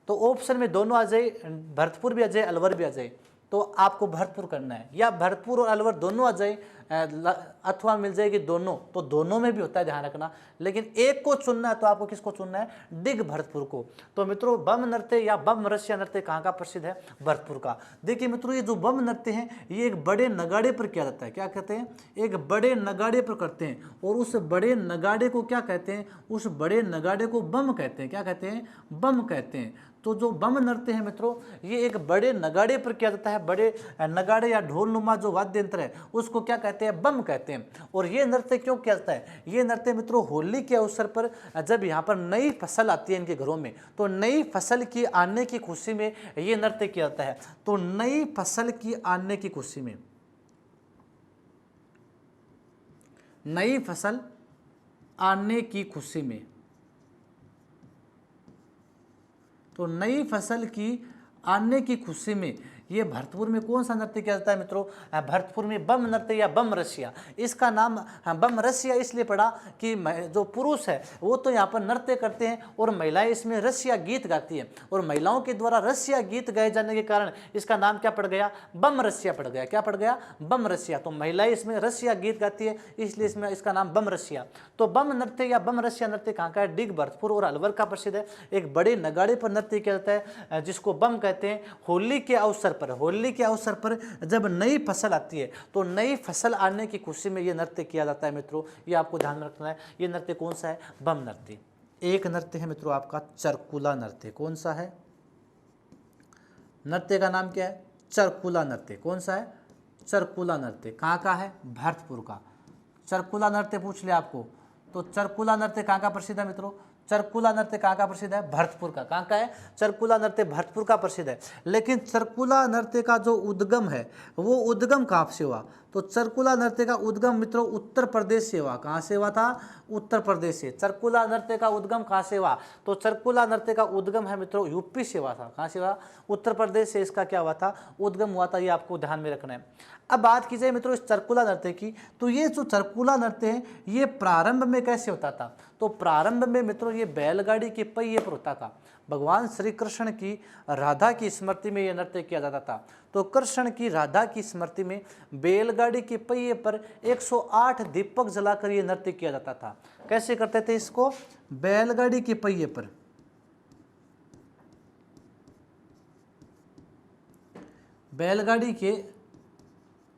तो ऑप्शन में दोनों आ जाए, भरतपुर भी आ जाए, अलवर भी आ जाए, तो आपको भरतपुर करना है। या भरतपुर और अलवर दोनों आ जाए अथवा मिल जाएगी दोनों, तो दोनों में भी होता है, ध्यान रखना। लेकिन एक को चुनना है तो आपको किसको चुनना है? डिग भरतपुर को। तो मित्रों बम नृत्य या बम रसिया नृत्य कहाँ का प्रसिद्ध है? भरतपुर का। देखिए मित्रों ये जो बम नृत्य है ये एक बड़े नगाड़े पर किया जाता है। क्या कहते हैं? एक बड़े नगाड़े पर करते हैं। और उस बड़े नगाड़े को क्या कहते हैं? उस बड़े नगाड़े को बम कहते हैं। क्या कहते हैं? बम कहते हैं। तो जो बम नृत्य है मित्रों ये एक बड़े नगाड़े पर किया जाता है। बड़े नगाड़े या ढोल नुमा जो वाद्य यंत्र है उसको क्या कहते हैं? बम कहते हैं। और ये नृत्य क्यों किया जाता है? ये नृत्य मित्रों होली के अवसर पर जब यहाँ पर नई फसल आती है इनके घरों में, तो नई फसल की आने की खुशी में ये नृत्य किया जाता है। तो नई फसल की आने की खुशी में, नई फसल आने की खुशी में, तो नई फसल की आने की खुशी में ये भरतपुर में कौन सा नृत्य किया जाता है मित्रों? भरतपुर में बम नृत्य या बम रसिया। इसका नाम बम रसिया इसलिए पड़ा कि जो पुरुष है वो तो यहाँ पर नृत्य करते हैं और महिलाएं इसमें रसिया गीत गाती हैं, और महिलाओं के द्वारा रसिया गीत गाए जाने के कारण इसका नाम क्या पड़ गया? बम रसिया पड़ गया। क्या पड़ गया? बम रसिया। तो महिलाएं इसमें रसिया गीत गाती है इसलिए इसमें इसका नाम बम रसिया। तो बम नृत्य या बम रसिया नृत्य कहाँ का है? डिग भरतपुर और अलवर का प्रसिद्ध है। एक बड़े नगाड़े पर नृत्य किया जाता है जिसको बम कहते हैं। होली के अवसर पर जब नई फसल आती है तो नई फसल आने की खुशी में ये नृत्य किया जाता है मित्रों। ये आपको ध्यान में रखना है। ये नृत्य कौन सा है? बम नृत्य। एक नृत्य है मित्रों आपका चरकुला नृत्य। कौन सा है? नृत्य का नाम क्या है? चरकुला नृत्य। कौन सा है? चरकुला नृत्य। कहाँ का है? भरतपुर का। चरकुला नृत्य पूछ लिया आपको, तो चरकुला नृत्य कहाँ का प्रसिद्ध है मित्रों? चरकुला नृत्य कहाँ का प्रसिद्ध है? भरतपुर का। कहाँ का है? चरकुला नृत्य भरतपुर का प्रसिद्ध है। लेकिन चरकुला नृत्य का जो उद्गम है वो उद्गम कहाँ से हुआ? तो चरकुला नृत्य का उद्गम मित्रों उत्तर प्रदेश से हुआ। कहाँ से हुआ था? उत्तर प्रदेश से। चरकुला नृत्य का उद्गम कहाँ से हुआ? तो चरकुला नृत्य का उद्गम है मित्रों यूपी से हुआ था। कहाँ से हुआ? उत्तर प्रदेश से इसका क्या हुआ था? उद्गम हुआ था। ये आपको ध्यान में रखना है। अब बात की जाए मित्रों इस चरकुला नृत्य की, तो ये जो चरकुला नृत्य है ये प्रारंभ में कैसे होता था? तो प्रारंभ में मित्रों ये बैलगाड़ी के पहिए पर होता था। भगवान श्री कृष्ण की राधा की स्मृति में यह नृत्य किया जाता था। तो कृष्ण की राधा की स्मृति में बैलगाड़ी के पहिए पर 108 दीपक जलाकर यह नृत्य किया जाता था। कैसे करते थे इसको? बैलगाड़ी के पहिए पर बैलगाड़ी के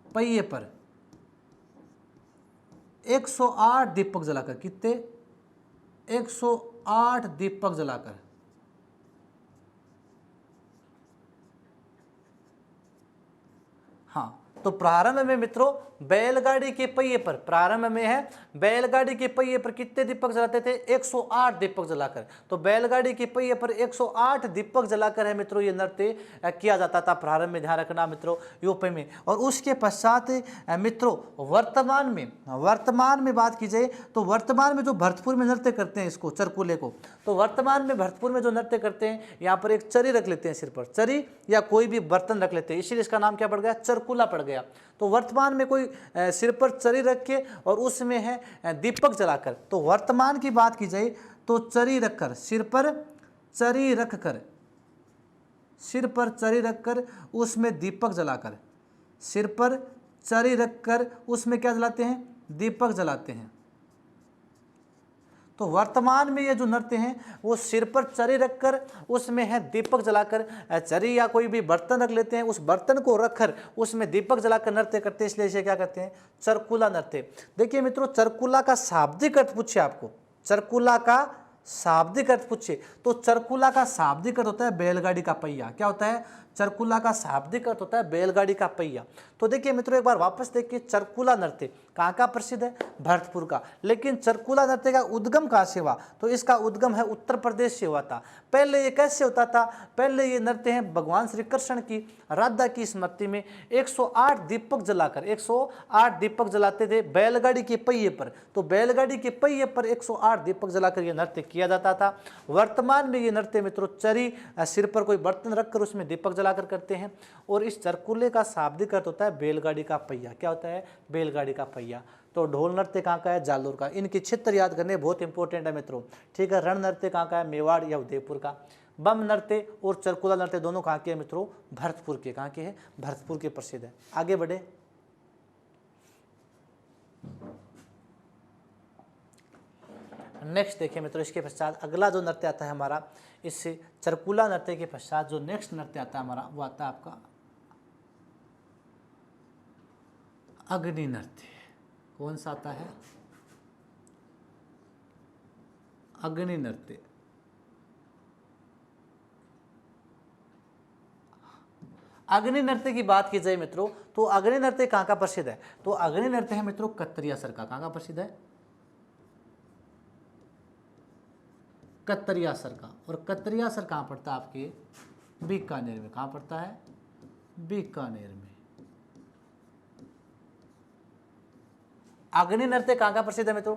पहिए पर 108 दीपक जलाकर, कितने? 108 दीपक जलाकर। हाँ, तो प्रारंभ में मित्रों बैलगाड़ी के पहिए पर, प्रारंभ में है बैलगाड़ी के पहिए पर कितने दीपक जलाते थे? 108 दीपक जलाकर। तो बैलगाड़ी के पहिए पर 108 दीपक जलाकर है मित्रों ये नृत्य किया जाता था प्रारंभ में, ध्यान रखना मित्रों, यूपी में। और उसके पश्चात मित्रों वर्तमान में बात की जाए तो वर्तमान में जो भरतपुर में नृत्य करते हैं इसको, चरकुले को, तो वर्तमान में भरतपुर में जो नृत्य करते हैं यहाँ पर एक चरी रख लेते हैं सिर पर, चरी या कोई भी बर्तन रख लेते हैं, इसीलिए इसका नाम क्या पड़ गया? चरकुला पड़ गया। तो वर्तमान में कोई सिर पर चरी रख के और उसमें है दीपक जलाकर, तो वर्तमान की बात की जाए तो चरी रखकर, सिर पर चरी रखकर, सिर पर चरी रखकर उसमें दीपक जलाकर, सिर पर चरी रखकर उसमें क्या जलाते हैं? दीपक जलाते हैं। तो वर्तमान में ये जो नृत्य हैं वो सिर पर चरी रखकर उसमें है दीपक जलाकर, चरी या कोई भी बर्तन रख लेते हैं, उस बर्तन को रखकर उसमें दीपक जलाकर नृत्य करते हैं, इसलिए इसे क्या कहते हैं? चरकुला नृत्य। देखिए मित्रों, चरकुला का शाब्दिक अर्थ पूछे आपको, चरकुला का शाब्दिक अर्थ पूछे तो चरकुला का शाब्दिक अर्थ होता है बैलगाड़ी का पहिया। क्या होता है? चरकुला का शाब्दिक अर्थ होता है बैलगाड़ी का पहिया। तो देखिए मित्रों, एक बार वापस देखिए, चरकुला नृत्य कहाँ का प्रसिद्ध है? भरतपुर का। लेकिन चरकुला नृत्य का उद्गम कहाँ से हुआ? तो इसका उद्गम है उत्तर प्रदेश से हुआ था। पहले ये कैसे होता था? पहले ये नृत्य है भगवान श्री कृष्ण की राधा की स्मृति में 108 दीपक जलाकर, 108 दीपक जलाते थे बैलगाड़ी के पहिए पर। तो बैलगाड़ी के पहिए पर 108 दीपक जलाकर यह नृत्य किया जाता था। वर्तमान में ये नृत्य मित्रों चरी, सिर पर कोई बर्तन रखकर उसमें दीपक जलाकर करते हैं। और इस चरकुले का शाब्दिक अर्थ होता है बैलगाड़ी का पहिया। क्या होता है? बैलगाड़ी का पहिया। तो ढोल नृत्य कहाँ का है? जालोर का। इनके क्षेत्र याद करने बहुत इंपॉर्टेंट है मित्रों, ठीक है। रण नृत्य कहाँ का है? मेवाड़ या उदयपुर का। बम नृत्य और चरकुला नृत्य दोनों कहाँ के हैं मित्रों? भरतपुर के। कहाँ के हैं? भरतपुर के प्रसिद्ध है। आगे बढ़े, नेक्स्ट देखिए मित्रों, इसके पश्चात अगला जो नृत्य आता है हमारा, इस चरकुला नृत्य के पश्चात जो नेक्स्ट नृत्य आता है हमारा, वो आता है आपका अग्नि नृत्य। कौन सा आता है? अग्नि नृत्य। अग्नि नृत्य की बात की जाए मित्रों तो अग्नि नृत्य कहाँ का प्रसिद्ध है? तो अग्नि नृत्य है मित्रों कतरियासर का। कहाँ का प्रसिद्ध है? कतरियासर का। और कतरियासर कहाँ पड़ता है? आपके बीकानेर में। कहाँ पड़ता है? बीकानेर में। अग्नि नृत्य कहाँ का प्रसिद्ध है मित्रों?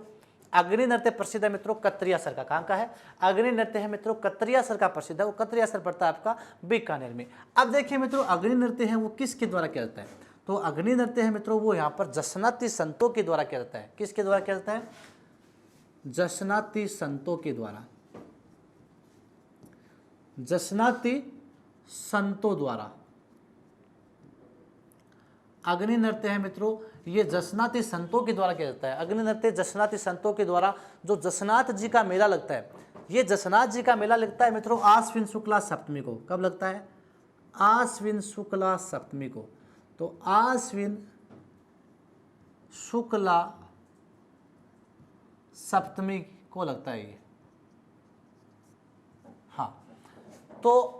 अग्नि नृत्य प्रसिद्ध है मित्रों कतरियासर का। कहाँ का है? अग्नि नृत्य है मित्रों कतरियासर का प्रसिद्ध है। वो कतरियासर पड़ता है आपका बीकानेर में। अब देखिए मित्रों, अग्नि नृत्य है वो किसके द्वारा किया जाता है? तो अग्नि नृत्य है मित्रों वो यहाँ पर जसनाती संतों के द्वारा किया जाता है। किसके द्वारा किया जाता है? जसनाती संतों के द्वारा। जसनाती संतों द्वारा अग्नि नृत्य है मित्रों, ये जसनाती संतों के द्वारा किया जाता है। अग्नि नृत्य जसनाती संतों के द्वारा, जो जसनाथ जी का मेला लगता है, ये जसनाथ जी का मेला लगता है मित्रों आश्विन शुक्ला सप्तमी को। कब लगता है? आश्विन शुक्ला सप्तमी को। तो आश्विन शुक्ला सप्तमी को लगता है ये। हाँ, तो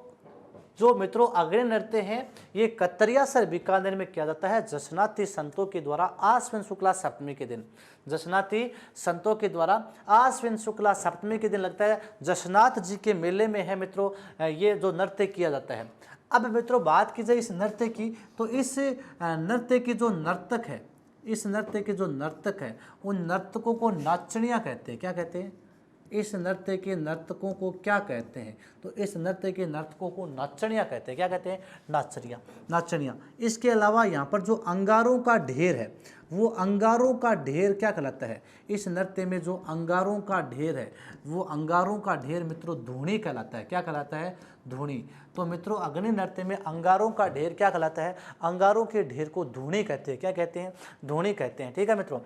जो मित्रों अग्नि नृत्य है ये कतरियासर बीकानेर में किया जाता है जसनाती संतों के द्वारा आश्विन शुक्ला सप्तमी के दिन। जसनाती संतों के द्वारा आश्विन शुक्ला सप्तमी के दिन लगता है। जसनाथ जी के मेले में है मित्रों ये जो नृत्य किया जाता है। अब मित्रों बात की जाए इस नृत्य की, तो इस नृत्य के जो नर्तक है, इस नृत्य के जो नर्तक है उन नर्तकों को नाचनिया कहते हैं। क्या कहते हैं? इस नृत्य के नर्तकों को क्या कहते हैं? तो इस नृत्य के नर्तकों को नाचनिया कहते हैं। क्या कहते हैं? नाचनिया। नाचनिया। इसके अलावा यहाँ पर जो अंगारों का ढेर है, वो अंगारों का ढेर क्या कहलाता है? इस नृत्य में जो अंगारों का ढेर है, वो अंगारों का ढेर मित्रों धूणी कहलाता है। क्या कहलाता है? धूणी। तो मित्रों अग्नि नृत्य में अंगारों का ढेर क्या कहलाता है? अंगारों के ढेर को धूणी कहते हैं। क्या कहते हैं? धूणी कहते हैं। ठीक है मित्रों।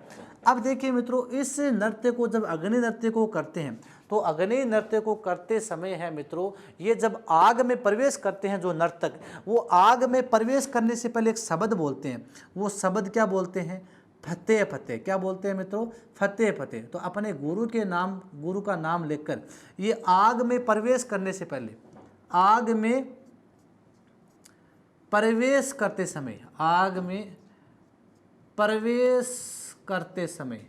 अब देखिए मित्रों, इस नृत्य को जब अग्नि नृत्य को करते हैं तो अग्नि नृत्य को करते समय है मित्रों, ये जब आग में प्रवेश करते हैं जो नर्तक, वो आग में प्रवेश करने से पहले एक शब्द बोलते हैं। वो शब्द क्या बोलते हैं? फतेह फतेह। क्या बोलते हैं मित्रों? फतेह फतेह। तो अपने गुरु के नाम, गुरु का नाम लेकर ये आग में प्रवेश करने से पहले, आग में प्रवेश करते समय, आग में प्रवेश करते समय,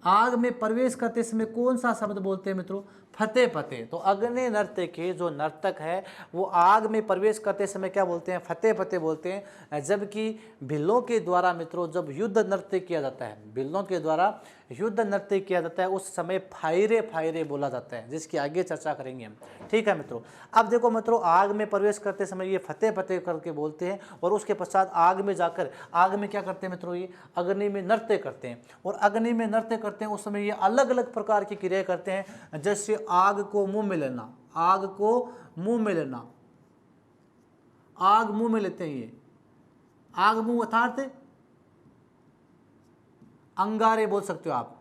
आग में प्रवेश करते समय कौन सा शब्द बोलते हैं मित्रों? फतेह फतेह। तो अग्नि नृत्य के जो नर्तक है वो आग में प्रवेश करते समय क्या बोलते हैं? फतेह फतेह बोलते हैं। जबकि भिल्लों के द्वारा मित्रों जब युद्ध नृत्य किया जाता है, भिल्लों के द्वारा युद्ध नृत्य किया जाता है, उस समय फायरे फायरे बोला जाता है, जिसकी आगे चर्चा करेंगे हम। ठीक है मित्रों। अब देखो मित्रों, आग में प्रवेश करते समय ये फतेह फतेह करके बोलते हैं और उसके पश्चात आग में जाकर, आग में क्या करते हैं मित्रों? ये अग्नि में नृत्य करते हैं। और अग्नि में नृत्य करते हैं उस समय ये अलग अलग प्रकार की क्रियाएं करते हैं, जैसे आग को मुंह में लेना, आग को मुंह में लेना, आग मुंह में लेते हैं ये, आग मुंह अर्थात अंगारे बोल सकते हो आप,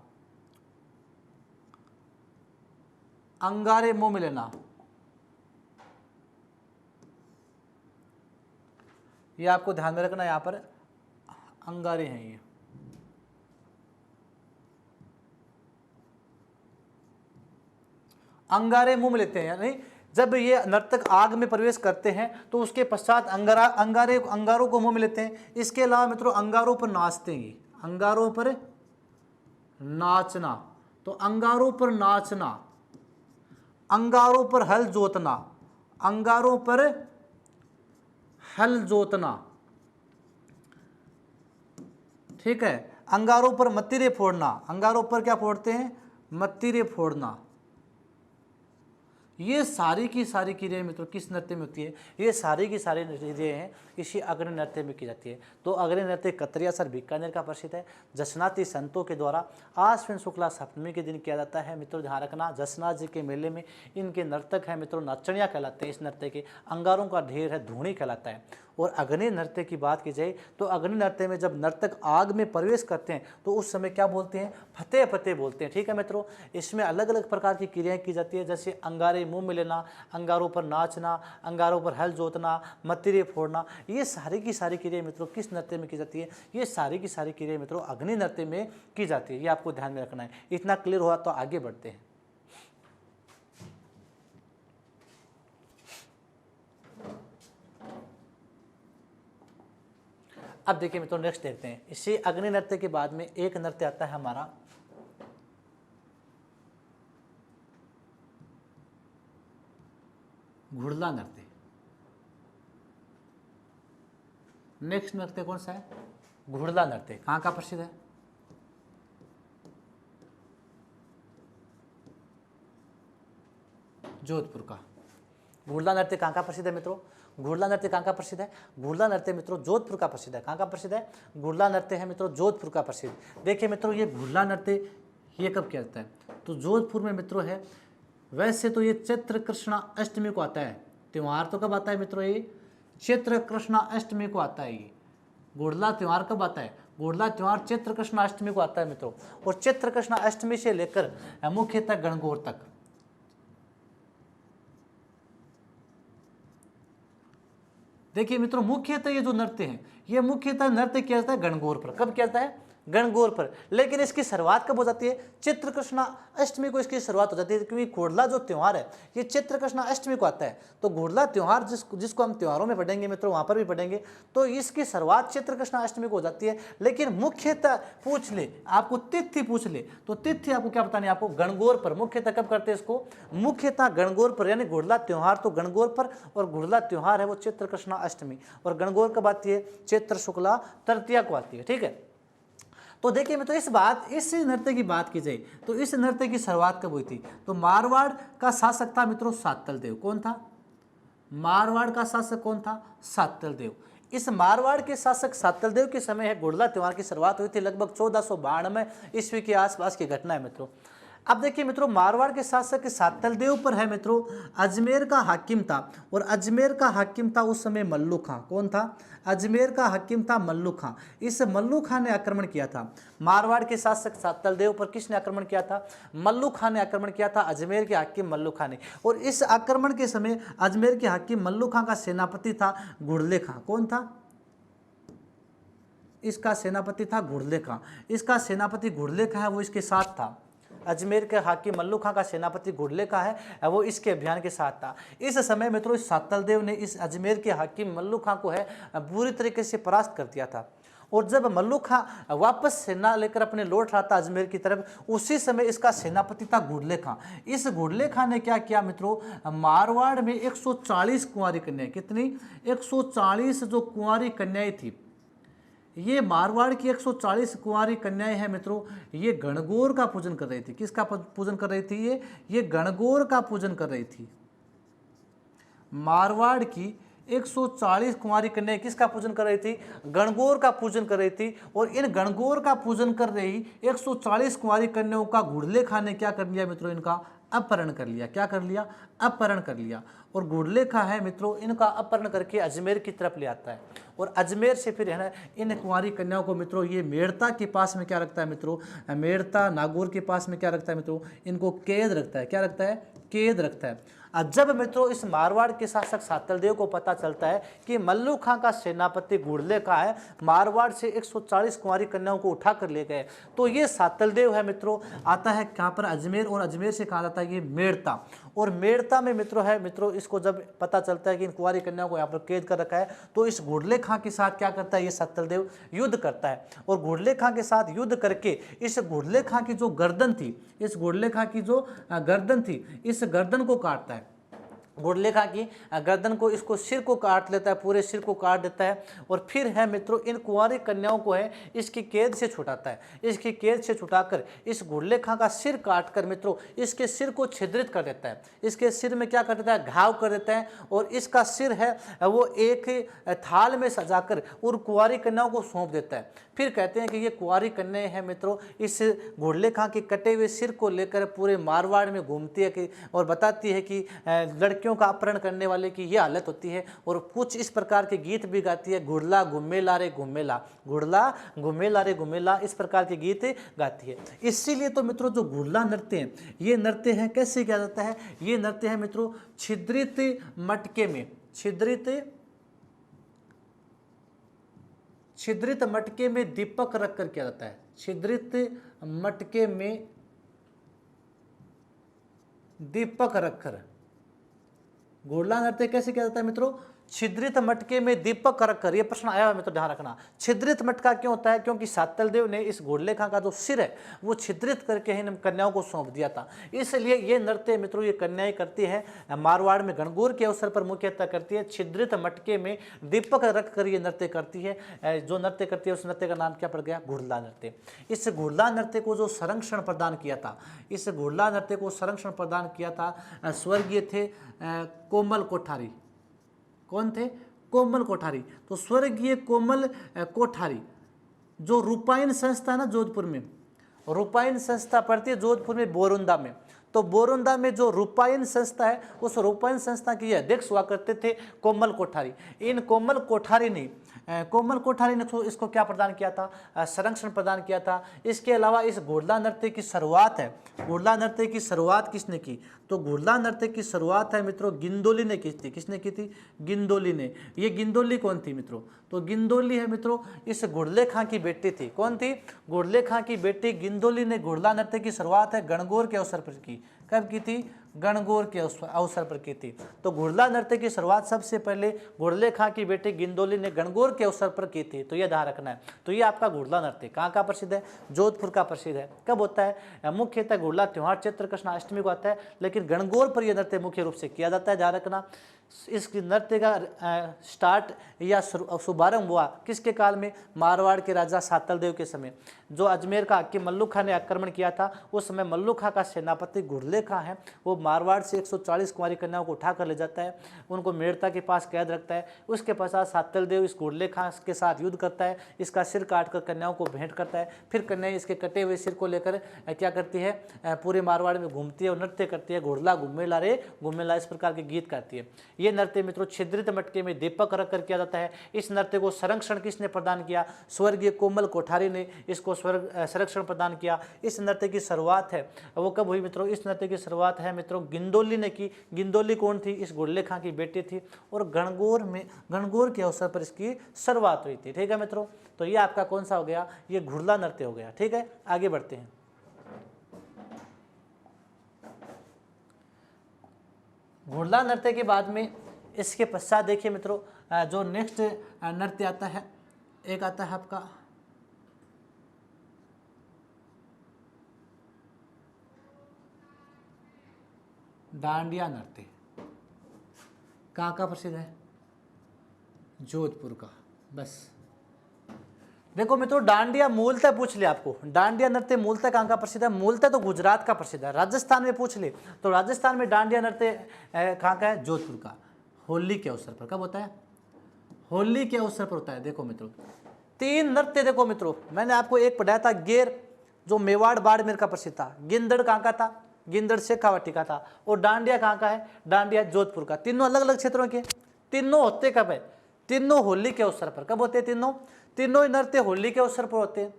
अंगारे मुंह में लेना, ये आपको ध्यान में रखना, यहां पर अंगारे हैं ये। अंगारे मुंह में लेते हैं, यानी जब ये नर्तक आग में प्रवेश करते हैं तो उसके पश्चात अंगारों को मुंह में लेते हैं। इसके अलावा मित्रों अंगारों पर नाचते हैं, अंगारों पर नाचना। तो अंगारों पर नाचना, अंगारों पर हल जोतना, अंगारों पर हल जोतना, ठीक है। अंगारों पर मत्तीरे फोड़ना, अंगारों पर क्या फोड़ते हैं? मत्तीरे फोड़ना। ये सारी की सारी क्रियाएं मित्रों किस नृत्य में होती है? ये सारी की सारी क्रियाएं हैं इसी अग्नि नृत्य में की जाती है। तो अग्नि नृत्य कतरियासर बीकानेर का प्रसिद्ध है। जसनाती संतों के द्वारा आश्विन शुक्ला सप्तमी के दिन किया जाता है। मित्रों ध्यान रखना, जसनाथ जी के मेले में इनके नर्तक हैं मित्रों नाचनिया कहलाते हैं। इस नृत्य के अंगारों का ढेर है धूणी कहलाता है। और अग्नि नृत्य की बात की जाए तो अग्नि नृत्य में जब नर्तक आग में प्रवेश करते हैं तो उस समय क्या बोलते हैं? फतेह फतेह बोलते हैं। ठीक है मित्रों। इसमें अलग अलग प्रकार की क्रियाएं की जाती है, जैसे अंगारे मुंह में लेना, अंगारों पर नाचना, अंगारों पर हल जोतना, मत्तीरे फोड़ना। ये सारी की सारी क्रियाएं मित्रों किस नृत्य में की जाती है? ये सारी की सारी क्रियाएं मित्रों अग्नि नृत्य में की जाती है। ये आपको ध्यान में रखना है। इतना क्लियर हुआ तो आगे बढ़ते हैं। अब देखिए मित्रों नेक्स्ट देखते हैं। इसी अग्नि नृत्य के बाद में एक नृत्य आता है हमारा घुड़ला नृत्य। नेक्स्ट नृत्य कौन सा है? घुड़ला नृत्य। कहाँ का प्रसिद्ध है? जोधपुर का। घुड़ला नृत्य कहाँ का प्रसिद्ध है मित्रों? घुड़ला नृत्य कहाँ का प्रसिद्ध है? घुड़ला नृत्य मित्रों जोधपुर का प्रसिद्ध है। कहाँ का प्रसिद्ध है? घुड़ला नृत्य है मित्रों जोधपुर का प्रसिद्ध। देखिए मित्रों ये घुड़ला नृत्य ये कब किया जाता है? तो जोधपुर में मित्रों है। वैसे तो ये चैत्र कृष्णा अष्टमी को आता है। त्यौहार तो कब आता है मित्रों? ये चैत्र कृष्णा अष्टमी को आता है। ये घुड़ला त्यौहार कब आता है? घुड़ला त्यौहार चैत्र कृष्णा अष्टमी को आता है मित्रों। और चैत्र कृष्णा अष्टमी से लेकर मुख्यतः गणगौर तक, देखिए मित्रों मुख्यतः ये जो नृत्य है ये मुख्यतः नृत्य किया जाता है गणगौर पर। कब किया जाता है? गणगौर पर। लेकिन इसकी शुरुआत कब हो जाती है? चैत्र कृष्णा अष्टमी को इसकी शुरुआत हो जाती है, क्योंकि घुड़ला जो त्यौहार है ये चैत्र कृष्णा अष्टमी को आता है। तो घुड़ला त्यौहार जिसको हम त्योहारों में पढ़ेंगे मित्रों, वहाँ पर भी पढ़ेंगे, तो इसकी शुरुआत चैत्र कृष्णा अष्टमी को हो जाती है। लेकिन मुख्यतः पूछ ले, आपको तिथि पूछ ले तो तिथि आपको क्या बतानी है? आपको गणगौर पर। मुख्यतः कब करते हैं इसको? मुख्यतः गणगौर पर। यानी घुड़ला त्यौहार तो गणगौर पर और घुड़ला त्यौहार है वो चैत्र कृष्णा अष्टमी। और गणगौर कब आती है? चैत्र शुक्ला तृतीया को आती है। ठीक है। तो देखिए मैं तो इस नृत्य की बात की जाए तो इस नृत्य की शुरुआत कब हुई थी? तो मारवाड़ का शासक था मित्रों सातल देव। कौन था? मारवाड़ का शासक कौन था? सातल देव। इस मारवाड़ के शासक सातलदेव के समय है घुड़ला त्योहार की शुरुआत हुई थी, लगभग 1492 ईस्वी के आसपास की घटना है मित्रों। अब देखिए मित्रों, मारवाड़ के शासक सातलदेव पर है मित्रों अजमेर का हाकिम था, और अजमेर का हाकिम था उस समय मल्लू खां। कौन था? अजमेर का हाकिम था मल्लू खां। इस मल्लू खां ने आक्रमण किया था मारवाड़ के शासक सातलदेव पर। किसने आक्रमण किया था? मल्लू खां ने आक्रमण किया था, अजमेर के हाकिम मल्लू खां ने। और इस आक्रमण के समय अजमेर के हाकिम मल्लू खां का सेनापति था घुड़ले खां। कौन था? इसका सेनापति था घुड़ले खां। इसका सेनापति घुड़ले खां है, वो इसके साथ था। अजमेर के हाकिम मल्लू खां का सेनापति घुड़ले खां है, वो इसके अभियान के साथ था। इस समय मित्रों इस सातलदेव ने इस अजमेर के हाकिम मल्लू खां को है बुरी तरीके से परास्त कर दिया था। और जब मल्लू खां वापस सेना लेकर अपने लौट रहा था अजमेर की तरफ, उसी समय इसका सेनापति था घुड़ले खां। इस घुड़ले खां ने क्या किया मित्रों, मारवाड़ में 140 कुंवारी कन्याएं, कितनी? 140 जो कुंवारी कन्याएं थी, ये मारवाड़ की 140 कुंवारी कन्याएं हैं मित्रों, ये गणगौर का पूजन कर रही थी। किसका पूजन कर रही थी? ये गणगौर का पूजन कर रही थी। मारवाड़ की 140 कुंवारी कन्याएं किसका पूजन कर रही थी? गणगौर का पूजन कर रही थी। और इन गणगौर का पूजन कर रही 140 कुंवारी कन्याओं का घुड़ले खां ने क्या कर लिया मित्रों? इनका अपहरण कर लिया। क्या कर लिया? अपहरण कर लिया। और घुड़ले खां है मित्रों, इनका अपहरण करके अजमेर की तरफ ले आता है, और अजमेर से फिर है ना इन कुंवारी कन्याओं को मित्रों ये मेड़ता के पास में क्या रखता है मित्रों? मेड़ता नागौर के पास में क्या रखता है मित्रों? इनको कैद रखता है। क्या रखता है? कैद रखता है। जब मित्रों इस मारवाड़ के शासक सातलदेव को पता चलता है कि मल्लू खां का सेनापति घुड़ले खां है, मारवाड़ से 140 कुंवारी कन्याओं को उठा कर ले गए, तो ये सातलदेव है मित्रों आता है कहाँ पर? अजमेर। और अजमेर से कहा जाता है ये मेड़ता। और मेड़ता में मित्रों है मित्रों इसको जब पता चलता है कि इन कुंवारी कन्याओं को यहाँ पर कैद कर रखा है, तो इस घुड़ले खां के साथ क्या करता है ये सातलदेव? युद्ध करता है। और घुड़ले खां के साथ युद्ध करके इस घुड़ले खां की जो गर्दन थी, इस घुड़ले खां की जो गर्दन थी, इस गर्दन को काटता है। घुड़ले खां की गर्दन को, इसको सिर को काट लेता है, पूरे सिर को काट देता है। और फिर है मित्रों इन कुंवारी कन्याओं को है इसकी कैद से छुटाता है। इसकी कैद से छुटाकर इस घुड़ले खां का सिर काटकर मित्रों इसके सिर को छिद्रित कर देता है। इसके सिर में क्या कर देता है? घाव कर देता है। और इसका सिर है वो एक थाल में सजाकर उन कुंवारी कन्याओं को सौंप देता है। फिर कहते हैं कि ये कुंवारी कन्याएं हैं मित्रों इस घुड़ले खां के कटे हुए सिर को लेकर पूरे मारवाड़ में घूमती है कि और बताती है कि लड़कियों का अपहरण करने वाले की ये हालत होती है। और कुछ इस प्रकार के गीत भी गाती है, घुड़ला घुमेला रे घुमेला, घुड़ला घुमेला रे घुमेला, इस प्रकार के गीत गाती है। इसीलिए तो मित्रों जो घुड़ला नृत्य है, ये नृत्य है कैसे किया जाता है? ये नृत्य है मित्रों छिद्रित मटके में, छिद्रित मटके में दीपक रखकर किया जाता है। छिद्रित मटके में दीपक रखकर घुड़ला नृत्य कैसे किया जाता है मित्रों? छिद्रित मटके में दीपक रखकर। ये प्रश्न आया है मित्रों, ध्यान रखना। छिद्रित मटका क्यों होता है? क्योंकि सातलदेव ने इस घुड़ले खां का जो सिर है वो छिद्रित करके इन कन्याओं को सौंप दिया था। इसलिए ये नृत्य मित्रों ये कन्याएं करती है मारवाड़ में गणगौर के अवसर पर मुख्यतः करती है। छिद्रित मटके में दीपक रखकर ये नृत्य करती है। जो नृत्य करती है उस नृत्य का नाम क्या पड़ गया? घुड़ला नृत्य। इस घुड़ला नृत्य को जो संरक्षण प्रदान किया था, इस घुड़ला नृत्य को संरक्षण प्रदान किया था स्वर्गीय थे कोमल कोठारी। कौन थे? कोमल कोठारी। तो स्वर्गीय कोमल कोठारी जो रूपायन संस्था ना जोधपुर में, रूपायन संस्था पड़ती है जोधपुर में बोरुंदा में। तो बोरुंदा में जो रूपायन संस्था है उस रूपायन संस्था के अध्यक्ष हुआ करते थे कोमल कोठारी। इन कोमल कोठारी ने तो इसको क्या प्रदान किया था? संरक्षण प्रदान किया था। इसके अलावा इस घुड़ला नृत्य की शुरुआत है, घुड़ला नृत्य की शुरुआत किसने की? तो घुड़ला नृत्य की शुरुआत है मित्रों गिंदोली ने की थी। किसने की थी? गिंदोली ने। ये गिंदोली कौन थी मित्रों? तो गिंदोली है मित्रों इस घुड़ले खां की बेटी थी। कौन थी? घुड़ले खां की बेटी गिंदोली ने घुड़ला नृत्य की शुरुआत है गणगौर के अवसर पर की। कब की थी? गणगौर के अवसर पर की थी। तो घुड़ला नृत्य की शुरुआत सबसे पहले घुड़ले खां की बेटी गिंदोली ने गणगौर के अवसर पर की थी। तो ये ध्यान रखना है। तो ये आपका घुड़ला नृत्य कहाँ का प्रसिद्ध है? जोधपुर का प्रसिद्ध है। कब होता है? मुख्यतः घुड़ला त्योहार चैत्र कृष्ण अष्टमी को आता है, लेकिन गणगौर पर यह नृत्य मुख्य रूप से किया जाता है। ध्यान रखना। इस नृत्य का स्टार्ट या शुभारंभ हुआ किसके काल में? मारवाड़ के राजा सातल देव के समय। जो अजमेर का कि मल्लुक खां ने आक्रमण किया था, उस समय मल्लुक खां का सेनापति घुरले खां है, वो मारवाड़ से 140 कुंवारी कन्याओं को उठा कर ले जाता है, उनको मेड़ता के पास कैद रखता है। उसके पश्चात सातल देव इस घुरले खां के साथ युद्ध करता है, इसका सिर काट कर कन्याओं को भेंट करता है। फिर कन्याएं इसके कटे हुए सिर को लेकर क्या करती है? पूरे मारवाड़ में घूमती है और नृत्य करती है। घुड़ला घुमेला रे घुमेला, इस प्रकार के गीत गाती है। ये नृत्य मित्रों छिद्रित मटके में दीपक रख कर किया जाता है। इस नृत्य को संरक्षण किसने प्रदान किया? स्वर्गीय कोमल कोठारी ने इसको संरक्षण प्रदान किया। इस नृत्य की शुरुआत है वो कब हुई मित्रों? इस नृत्य की शुरुआत है मित्रों गिंदोली ने की। गिंदोली कौन थी? इस घुड़ले खां की बेटी थी, और गणगौर के अवसर पर इसकी शुरुआत हुई थी। ठीक है मित्रों, तो ये आपका कौन सा हो गया? ये घुड़ला नृत्य हो गया। ठीक है, आगे बढ़ते हैं। घुड़ला नृत्य के बाद में इसके पश्चात देखिए मित्रों, जो नेक्स्ट नृत्य आता है, एक आता है आपका डांडिया नृत्य। कहाँ का प्रसिद्ध है? जोधपुर का। बस देखो मित्रों, डांडिया मूलतः पूछ ले आपको, डांडिया नृत्य मूलतः कहाँ का प्रसिद्ध है? मूलतः तो गुजरात का प्रसिद्ध है। राजस्थान में पूछ ले तो राजस्थान में डांडिया नृत्य कहाँ का है? जोधपुर का। होली के अवसर पर। कब होता है? होली के अवसर पर होता है। देखो मित्रों, 3 नृत्य देखो मित्रों, मैंने आपको एक पढ़ाया था गेर, जो मेवाड़ बाड़मेर का प्रसिद्ध था। गिंदड़ कहाँ का था? गिंदड़ शेखावाटी का था। और डांडिया कहाँ का है? डांडिया जोधपुर का। तीनों अलग अलग क्षेत्रों के। तीनों होते कब है? तीनों होली के अवसर पर। कब होते हैं तीनों ही नृत्य? होली के अवसर पर होते हैं।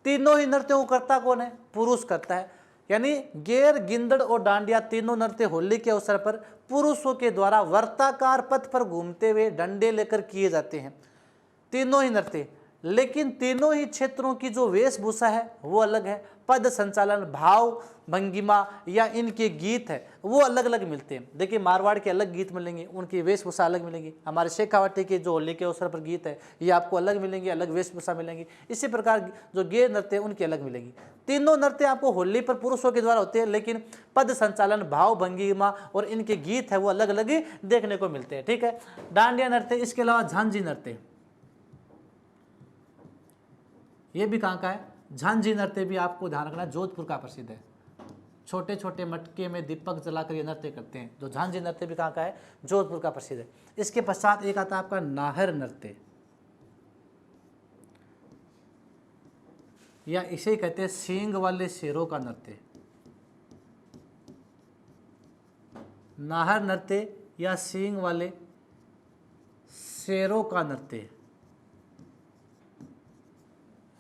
तीनों ही नृत्यों को करता कौन है? पुरुष करता है। यानी गेर, गिंदड़ और डांडिया तीनों नृत्य होली के अवसर पर पुरुषों के द्वारा वर्ताकार पथ पर घूमते हुए डंडे लेकर किए जाते हैं। तीनों ही नृत्य, लेकिन तीनों ही क्षेत्रों की जो वेशभूषा है वो अलग है। पद संचालन, भाव, भंगिमा या इनके गीत है वो अलग अलग मिलते हैं। देखिए मारवाड़ के अलग गीत मिलेंगे, उनकी वेशभूषा अलग मिलेगी। हमारे शेखावाटी के जो होली के अवसर पर गीत है ये आपको अलग मिलेंगे, अलग वेशभूषा मिलेंगी। इसी प्रकार जो गेर नृत्य है उनकी अलग मिलेगी। तीनों नृत्य आपको होली पर पुरुषों के द्वारा होते हैं, लेकिन पद संचालन, भाव, भंगिमा और इनके गीत है वो अलग अलग ही देखने को मिलते हैं। ठीक है, डांडिया नृत्य। इसके अलावा झांझी नृत्य, ये भी कहाँ का है? झांझी नृत्य भी आपको ध्यान रखना जोधपुर का प्रसिद्ध है। छोटे छोटे मटके में दीपक जलाकर ये नृत्य करते हैं। जो झांझी नृत्य भी कहाँ का है? जोधपुर का प्रसिद्ध है। इसके पश्चात एक आता है आपका नाहर नृत्य, या इसे कहते हैं सींग वाले शेरों का नृत्य। नाहर नृत्य या सींग वाले शेरों का नृत्य।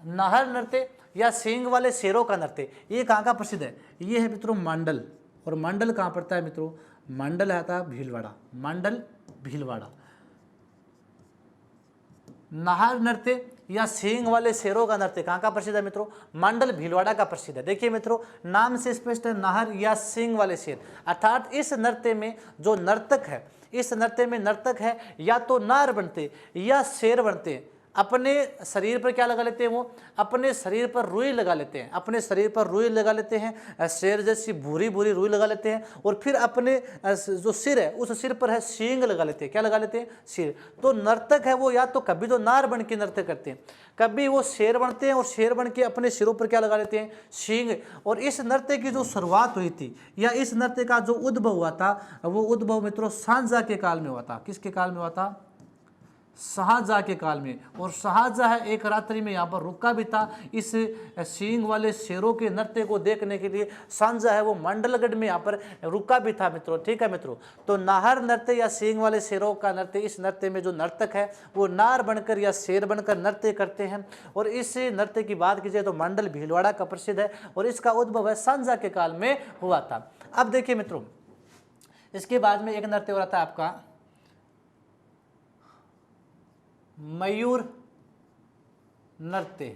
नाहर नृत्य या सींग वाले शेरों का नृत्य, ये कहाँ का प्रसिद्ध है? ये है मित्रों मांडल। और मांडल कहाँ पड़ता है मित्रों? मांडल आता है भीलवाड़ा। मांडल भीलवाड़ा। नाहर नृत्य या सींग वाले शेरों का नृत्य कहाँ का प्रसिद्ध है मित्रों? मांडल भीलवाड़ा का प्रसिद्ध है। देखिए मित्रों, नाम से स्पष्ट है, नाहर या सींग वाले शेर, अर्थात इस नृत्य में जो नर्तक है, इस नृत्य में नर्तक है या तो नार बनते या शेर बनते। अपने शरीर पर क्या लगा लेते हैं? वो अपने शरीर पर रुई लगा लेते हैं। अपने शरीर पर रुई लगा लेते हैं, शेर जैसी भूरी भूरी रुई लगा लेते हैं। और फिर अपने जो सिर है उस सिर पर है सींग लगा लेते हैं। क्या लगा लेते हैं? सिर। तो नर्तक है वो या तो कभी तो नार बन के नृत्य करते हैं, कभी वो शेर बनते हैं और शेर बन के अपने सिरों पर क्या लगा लेते हैं? सींग। और इस नृत्य की जो शुरुआत हुई थी या इस नृत्य का जो उद्भव हुआ था, वो उद्भव मित्रों शाहजहां के काल में हुआ था। किसके काल में हुआ था? शाहजहां के काल में। और शाहजहां एक रात्रि में यहाँ पर रुका भी था इस सींग वाले शेरों के नृत्य को देखने के लिए। शाहजहां है वो मंडलगढ़ में यहाँ पर रुका भी था मित्रों। ठीक है मित्रों, तो नाहर नृत्य या सींग वाले शेरों का नृत्य, इस नृत्य में जो नर्तक है वो नार बनकर या शेर बनकर नृत्य करते हैं। और इस नृत्य की बात कीजिए तो मंडल भीलवाड़ा का प्रसिद्ध है और इसका उद्भव है शाहजहां के काल में हुआ था। अब देखिए मित्रों, इसके बाद में एक नृत्य हो रहा था आपका मयूर नृत्य,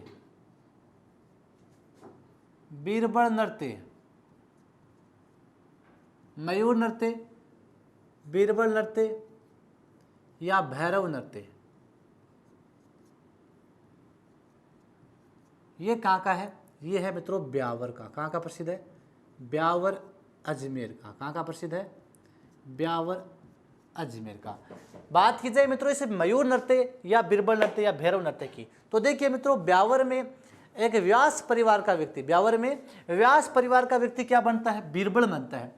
बीरबल नृत्य, मयूर नृत्य, बीरबल नृत्य या भैरव नृत्य। ये कहाँ का है? ये है मित्रों ब्यावर का। कहाँ का प्रसिद्ध है? ब्यावर अजमेर का। कहाँ का प्रसिद्ध है? ब्यावर अजमेर का। बात की जाए मित्रों इसे मयूर नृत्य या बिरबल नृत्य या भैरव नृत्य की, तो देखिए मित्रों ब्यावर में एक व्यास परिवार का व्यक्ति, ब्यावर में व्यास परिवार का व्यक्ति क्या बनता है, बीरबल बनता है।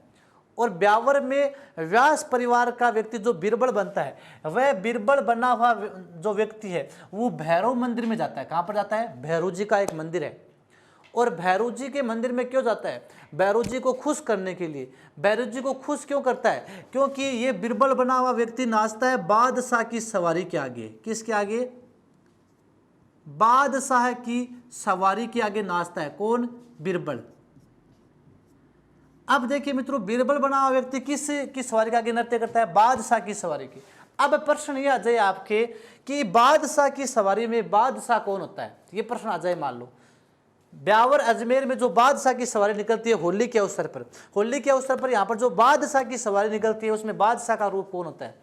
और ब्यावर में व्यास परिवार का व्यक्ति जो बीरबल बनता है, वह बीरबल बना हुआ जो व्यक्ति है वो भैरव मंदिर में जाता है। कहाँ पर जाता है, भैरव जी का एक मंदिर है, और भैरव जी के मंदिर में क्यों जाता है, भैरव जी को खुश करने के लिए। भैरव जी को खुश क्यों करता है, क्योंकि ये बीरबल बना हुआ व्यक्ति नाचता है बादशाह की सवारी के आगे। किसके आगे, बादशाह की सवारी के आगे नाचता है। कौन, बीरबल। अब देखिए मित्रों बीरबल बना हुआ व्यक्ति किस सवारी के आगे नृत्य करता है, बादशाह की सवारी की। अब प्रश्न ये आ जाए आपके कि बादशाह की सवारी में बादशाह कौन होता है, ये प्रश्न आ जाए। मान लो ब्यावर अजमेर में जो बादशाह की सवारी निकलती है होली के अवसर पर, होली के अवसर पर यहाँ पर जो बादशाह की सवारी निकलती है उसमें बादशाह का रूप कौन होता है,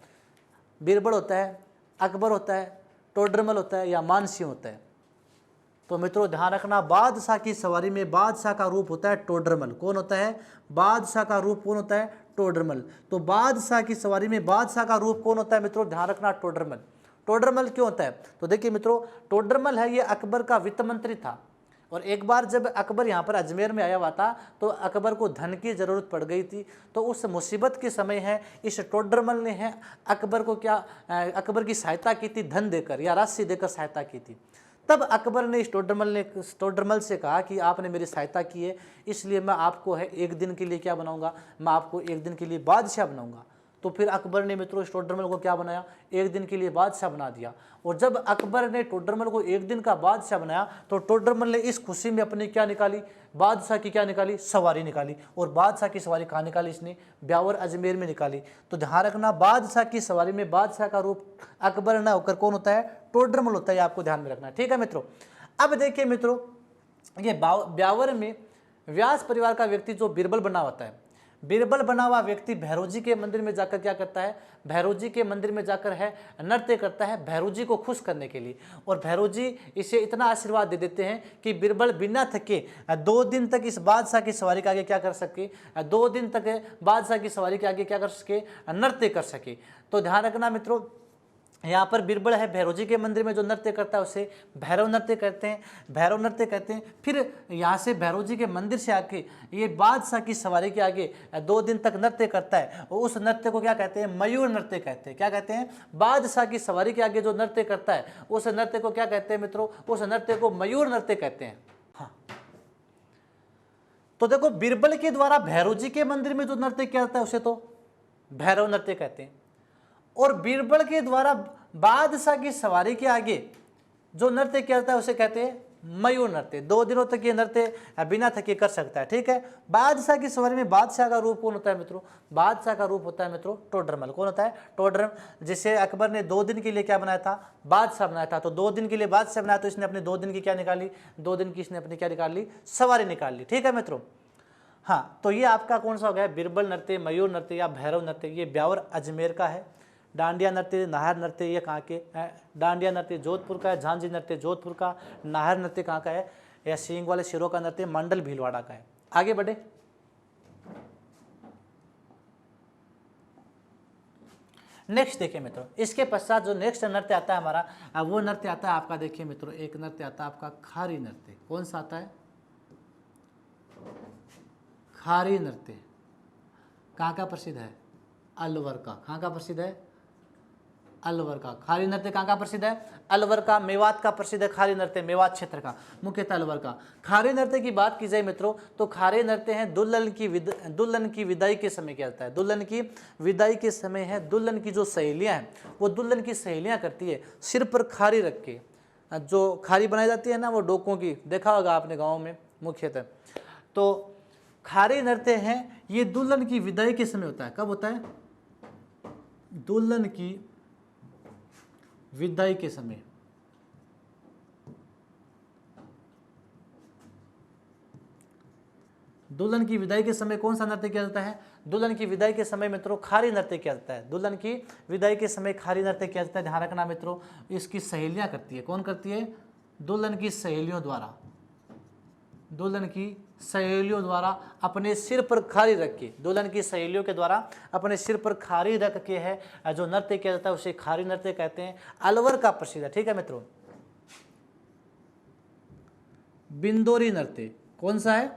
बीरबल होता है, अकबर होता है, टोडरमल होता है या मानसिंह होता है। तो मित्रों ध्यान रखना, बादशाह की सवारी में बादशाह का रूप होता है टोडरमल। कौन होता है, बादशाह का रूप कौन होता है, टोडरमल। तो बादशाह की सवारी में बादशाह का रूप कौन होता है मित्रों, ध्यान रखना टोडरमल। टोडरमल क्यों होता है, तो देखिए मित्रों टोडरमल है ये अकबर का वित्त मंत्री था, और एक बार जब अकबर यहाँ पर अजमेर में आया हुआ था तो अकबर को धन की ज़रूरत पड़ गई थी। तो उस मुसीबत के समय है इस टोडरमल ने है अकबर को अकबर की सहायता की थी, धन देकर या राशि देकर सहायता की थी। तब अकबर ने इस टोडरमल से कहा कि आपने मेरी सहायता की है, इसलिए मैं आपको है एक दिन के लिए क्या बनाऊंगा, मैं आपको एक दिन के लिए बादशाह बनाऊंगा। तो फिर अकबर ने मित्रों इस टोडरमल को क्या बनाया, एक दिन के लिए बादशाह बना दिया। और जब अकबर ने टोडरमल को एक दिन का बादशाह बनाया तो टोडरमल ने इस खुशी में अपनी क्या निकाली, बादशाह की क्या निकाली, सवारी निकाली। और बादशाह की सवारी कहाँ निकाली, इसने ब्यावर अजमेर में निकाली। तो ध्यान रखना बादशाह की सवारी में बादशाह का रूप अकबर न होकर कौन होता है, टोडरमल होता है, आपको ध्यान में रखना। ठीक है मित्रों। अब देखिए मित्रों ये ब्यावर में व्यास परिवार का व्यक्ति जो बीरबल बना होता है, बीरबल बना हुआ व्यक्ति भैरव जी के मंदिर में जाकर क्या करता है, भैरव जी के मंदिर में जाकर है नृत्य करता है भैरव जी को खुश करने के लिए। और भैरव जी इसे इतना आशीर्वाद दे देते हैं कि बीरबल बिना थके 2 दिन तक इस बादशाह की सवारी के आगे क्या कर सके, 2 दिन तक बादशाह की सवारी के आगे क्या कर सके, नृत्य कर सके। तो ध्यान रखना मित्रों यहाँ पर बीरबल है भैरव जी के मंदिर में जो नृत्य करता है उसे भैरव नृत्य कहते हैं, भैरव नृत्य कहते हैं। फिर यहाँ से भैरव जी के मंदिर से आके ये बादशाह की सवारी के आगे 2 दिन तक नृत्य करता है, और उस नृत्य को क्या कहते हैं, मयूर नृत्य कहते हैं। क्या कहते हैं, बादशाह की सवारी के आगे जो नृत्य करता है उस नृत्य को क्या कहते हैं मित्रों, उस नृत्य को मयूर नृत्य कहते हैं। हाँ, तो देखो बीरबल के द्वारा भैरव जी के मंदिर में जो नृत्य किया जाता है उसे तो भैरव नृत्य कहते हैं, और बीरबल के द्वारा बादशाह की सवारी के आगे जो नृत्य किया जाता है उसे कहते हैं मयूर नृत्य। 2 दिनों तक ये नृत्य बिना थके कर सकता है। ठीक है। बादशाह की सवारी में बादशाह का रूप कौन होता है मित्रों, बादशाह का रूप होता है मित्रों टोडरमल। कौन होता है, टोडरमल, जिसे अकबर ने 2 दिन के लिए क्या बनाया था, बादशाह बनाया था। तो 2 दिन के लिए बादशाह बनाया तो इसने अपने 2 दिन की क्या निकाली, 2 दिन की इसने अपनी क्या निकाल ली, सवारी निकाल ली। ठीक है मित्रों। हाँ, तो ये आपका कौन सा हो गया, बीरबल नृत्य, मयूर नृत्य या भैरव नृत्य। ये ब्यावर अजमेर का है। डांडिया नृत्य, नाहर नृत्य ये कहाँ के है, डांडिया नृत्य जोधपुर का है, झांझी नृत्य जोधपुर का, नाहर नृत्य कहाँ का है, या सींग वाले सिरों का नृत्य मंडल भीलवाड़ा का है। आगे बढ़े। नेक्स्ट देखिए मित्रों, इसके पश्चात जो नेक्स्ट नृत्य आता है हमारा, वो नृत्य आता है आपका, देखिए मित्रों एक नृत्य आता है आपका खारी नृत्य। कौन सा आता है, खारी नृत्य। कहाँ का प्रसिद्ध है, अलवर का। कहाँ का प्रसिद्ध है, अलवर का। खारी नृत्य कहाँ का प्रसिद्ध है, अलवर का। मेवात का प्रसिद्ध है खारी नृत्य, मेवात क्षेत्र का, मुख्यतः अलवर का। खारी नृत्य की बात की जाए मित्रों तो खारी नृत्य है दुल्हन की विदाई के समय किया जाता है। दुल्हन की विदाई के समय है, दुल्हन की जो सहेलियां हैं वो दुल्हन की सहेलियां करती है सिर पर खारी रख के, जो खारी बनाई जाती है ना वो डोकों की, देखा होगा आपने गाँव में मुख्यतः। तो खारी नृत्य है ये दुल्हन की विदाई के समय होता है। कब होता है, दुल्हन की विदाई के समय। दुल्हन की विदाई के समय कौन सा नृत्य किया जाता है, दुल्हन की विदाई के समय मित्रों खारी नृत्य किया जाता है। दुल्हन की विदाई के समय खारी नृत्य किया जाता है। ध्यान रखना मित्रों, इसकी सहेलियां करती है। कौन करती है, दुल्हन की सहेलियों द्वारा, दुल्हन की सहेलियों द्वारा अपने सिर पर खारी रख के, दुल्हन की सहेलियों के द्वारा अपने सिर पर खारी रख के है जो नृत्य किया जाता है उसे खारी नृत्य कहते हैं। अलवर का प्रसिद्ध है, ठीक है मित्रों। बिंदोरी नृत्य कौन सा है?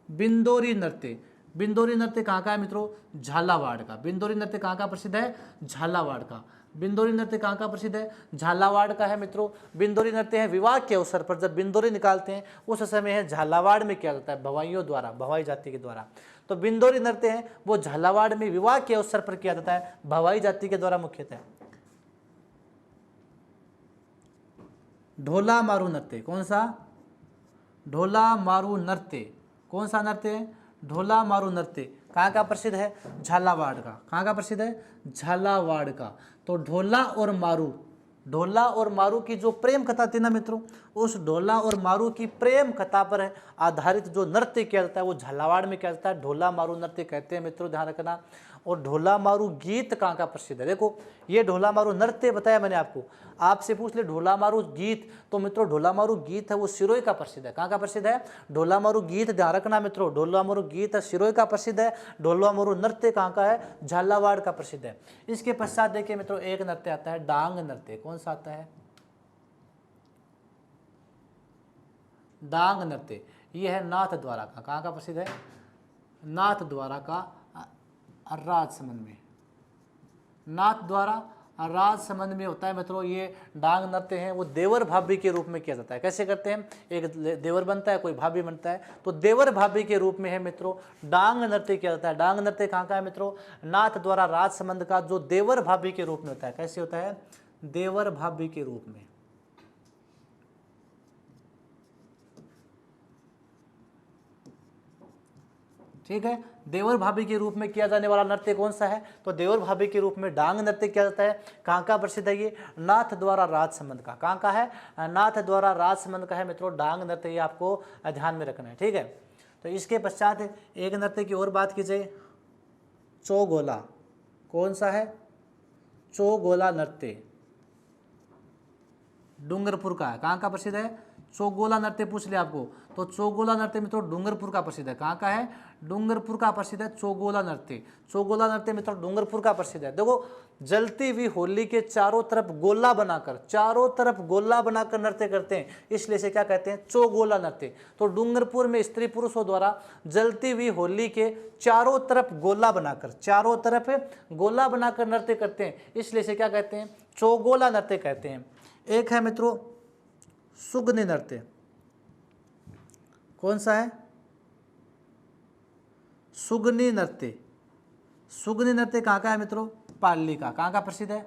बिंदोरी नृत्य। बिंदोरी नृत्य कहाँ का है मित्रों? झालावाड़ का। बिंदोरी नृत्य कहाँ का प्रसिद्ध है? झालावाड़ का। बिंदोरी नृत्य कहाँ का प्रसिद्ध है? झालावाड़ का है मित्रों। बिंदोरी नृत्य है विवाह के अवसर पर जब बिंदोरी निकालते हैं उस समय है झालावाड़ में किया जाता है, भवाइयों द्वारा, भवाई जाति के द्वारा। तो बिंदोरी नृत्य है वो झालावाड़ में विवाह के अवसर पर किया जाता है, भवाई जाति के द्वारा मुख्यतः। ढोला मारू नृत्य कौन सा? ढोला मारू नृत्य कौन सा नृत्य है? ढोला मारू नृत्य कहाँ का प्रसिद्ध है? झालावाड़ का। कहाँ का प्रसिद्ध है? झालावाड़ का। तो ढोला और मारू, ढोला और मारू की जो प्रेम कथा थी ना मित्रों, उस ढोला और मारू की प्रेम कथा पर आधारित जो नृत्य किया जाता है वो झालावाड़ में किया जाता है, ढोला मारू नृत्य कहते हैं मित्रों, ध्यान रखना। और ढोला मारू गीत कहाँ का प्रसिद्ध है? देखो ये ढोला मारू नृत्य बताया मैंने आपको, आपसे पूछ ले ढोला मारू गीत, तो मित्रों ढोला मारू गीत है वो सिरोही का प्रसिद्ध है। कहाँ का प्रसिद्ध है? ढोला मारू गीत, ध्यान रखना मित्रों, ढोला मारू गीत सिरोही का प्रसिद्ध है। ढोला मारू नृत्य कहाँ का है? झालावाड़ का प्रसिद्ध है। इसके पश्चात देखिए मित्रों एक नृत्य आता है डांग नृत्य। कौन सा आता है? डांग नृत्य। यह है नाथ द्वारा का। कहाँ का प्रसिद्ध है? नाथ द्वारा का, राजसमंद में। नाथ द्वारा राजसमंद में होता है मित्रों। ये डांग नृत्य है वो देवर भाभी के रूप में किया जाता है। कैसे करते हैं? एक देवर बनता है, कोई भाभी बनता है, तो देवर भाभी के रूप में है मित्रों डांग नृत्य किया जाता है। डांग नृत्य कहाँ का है मित्रों? नाथ द्वारा राजसमंद का, जो देवर भाभी के रूप में होता है। कैसे होता है? देवर भाभी के रूप में। ठीक है, देवर भाभी के रूप में किया जाने वाला नृत्य कौन सा है? तो देवर भाभी के रूप में डांग नृत्य किया जाता है। कहाँ का प्रसिद्ध है ये? नाथ द्वारा राजसमंद का। कहाँ का है? नाथ द्वारा राजसमंद का है मित्रों डांग नृत्य, ये आपको ध्यान में रखना है। ठीक है, तो इसके पश्चात एक नृत्य की और बात की जाए, चौगोला। कौन सा है? चौगोला नृत्य डूंगरपुर का है। कहाँ का प्रसिद्ध है? चौगोला नृत्य पूछ लिया आपको, तो चौगोला नृत्य मित्रों डूंगरपुर का प्रसिद्ध है। कहाँ का है? डूंगरपुर का प्रसिद्ध है चौगोला नृत्य। चौगोला नृत्य मित्रों डूंगरपुर का प्रसिद्ध है। देखो जलती हुई होली के चारों तरफ गोला बनाकर, चारों तरफ गोला बनाकर नृत्य करते हैं, इसलिए इसे क्या कहते हैं? चौगोला नृत्य। तो डूंगरपुर में स्त्री पुरुषों द्वारा जलती हुई होली के चारों तरफ गोला बनाकर, चारों तरफ गोला बनाकर नृत्य करते हैं, इसलिए इसे क्या कहते हैं? चौगोला नृत्य कहते हैं। एक है मित्रों सुगनी नृत्य। कौन सा है? सुगनी नृत्य। सुगनी नृत्य कहाँ का है मित्रों? पाली का। कहाँ का प्रसिद्ध है?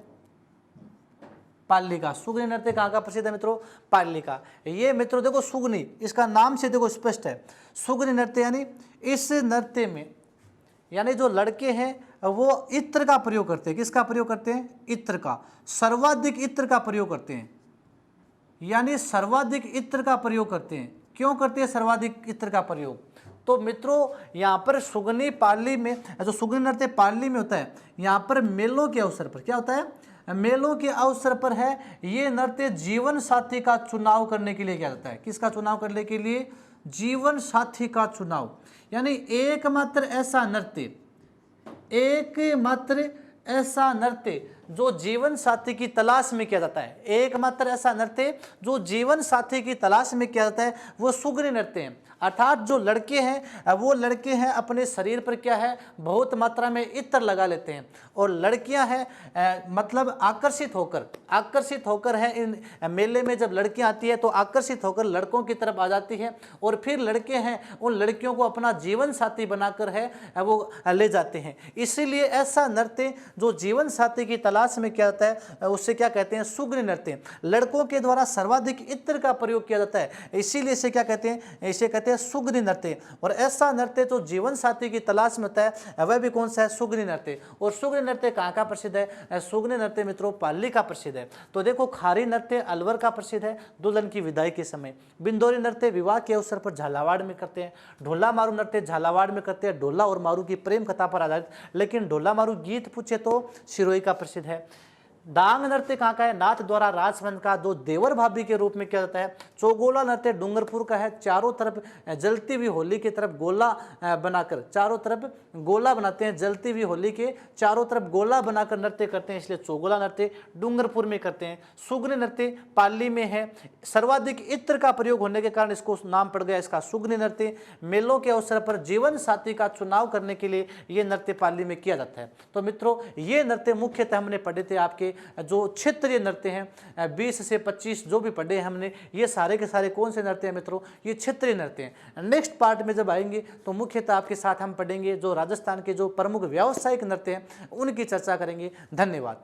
पाली का। सुगनी नृत्य कहाँ का प्रसिद्ध है मित्रों? पाली का। ये मित्रों देखो सुगनी, इसका नाम से देखो स्पष्ट है, सुगनी नृत्य यानी इस नृत्य में यानी जो लड़के हैं वो इत्र का प्रयोग करते हैं। किसका प्रयोग करते हैं? इत्र का। सर्वाधिक इत्र का प्रयोग करते हैं, यानी सर्वाधिक इत्र का प्रयोग करते हैं। क्यों करते हैं सर्वाधिक इत्र का प्रयोग? तो मित्रों यहाँ पर सुगनी पाली में, जो सुगनी नृत्य पाली में होता है, यहाँ पर मेलों के अवसर पर क्या होता है? मेलों के अवसर पर है ये नृत्य जीवन साथी का चुनाव करने के लिए किया जाता है। किसका चुनाव करने के लिए? जीवन साथी का चुनाव। यानी एकमात्र ऐसा नृत्य, एकमात्र ऐसा नृत्य जो जीवन साथी की तलाश में किया जाता है, एकमात्र ऐसा नृत्य जो जीवन साथी की तलाश में किया जाता है वो सुगनी नृत्य है। अर्थात जो लड़के हैं वो लड़के हैं अपने शरीर पर क्या है? बहुत मात्रा में इत्र लगा लेते हैं, और लड़कियां हैं मतलब आकर्षित होकर है इन मेले में जब लड़कियां आती है तो आकर्षित होकर लड़कों की तरफ आ जाती है, और फिर लड़के हैं उन लड़कियों को अपना जीवन साथी बनाकर है वो ले जाते हैं। इसीलिए ऐसा नृत्य जो जीवन साथी की तलाश में किया जाता है उससे क्या कहते हैं? सुगनी नृत्य। लड़कों के द्वारा सर्वाधिक इत्र का प्रयोग किया जाता है, इसीलिए इसे क्या कहते हैं? इसे कहते हैं सुगनी नृत्य। और ऐसा नृत्य जो जीवन साथी की तलाश में होता है वह भी कौन सा है? सुगनी नृत्य। और सुगनी नृत्य कहाँ का प्रसिद्ध है? सुगनी नृत्य मित्रों पाली का प्रसिद्ध है। तो देखो खारी नृत्य अलवर का प्रसिद्ध है दुल्हन की विदाई के समय। बिंदोरी नृत्य विवाह के अवसर पर झालावाड़ में करते हैं। ढोला मारू नृत्य झालावाड़ में करते हैं, ढोला और मारू की प्रेम कथा पर आधारित। लेकिन ढोला मारू गीत पूछे तो सिरोही का प्रसिद्ध है। डांग नृत्य कहाँ का है, नाथ द्वारा राजमंद का, जो देवर भाभी के रूप में किया जाता है। चौगोला नृत्य डूंगरपुर का है, चारों तरफ जलती हुई होली की तरफ गोला बनाकर, चारों तरफ गोला बनाते हैं, जलती हुई होली के चारों तरफ गोला बनाकर नृत्य करते हैं, इसलिए चौगोला नृत्य डूंगरपुर में करते हैं। सुगनी नृत्य पाली में है, सर्वाधिक इत्र का प्रयोग होने के कारण इसको नाम पड़ गया इसका सुगनी नृत्य। मेलों के अवसर पर जीवन साथी का चुनाव करने के लिए ये नृत्य पाली में किया जाता है। तो मित्रों ये नृत्य मुख्यतः हमने पढ़े थे आपके जो क्षेत्रीय नृत्य हैं, 20 से 25 जो भी पढ़े हैं हमने, ये सारे के सारे कौन से नृत्य हैं मित्रों, ये क्षेत्रीय नृत्य हैं। नेक्स्ट पार्ट में जब आएंगे तो मुख्यतः आपके साथ हम पढ़ेंगे जो राजस्थान के जो प्रमुख व्यावसायिक नृत्य हैं उनकी चर्चा करेंगे। धन्यवाद।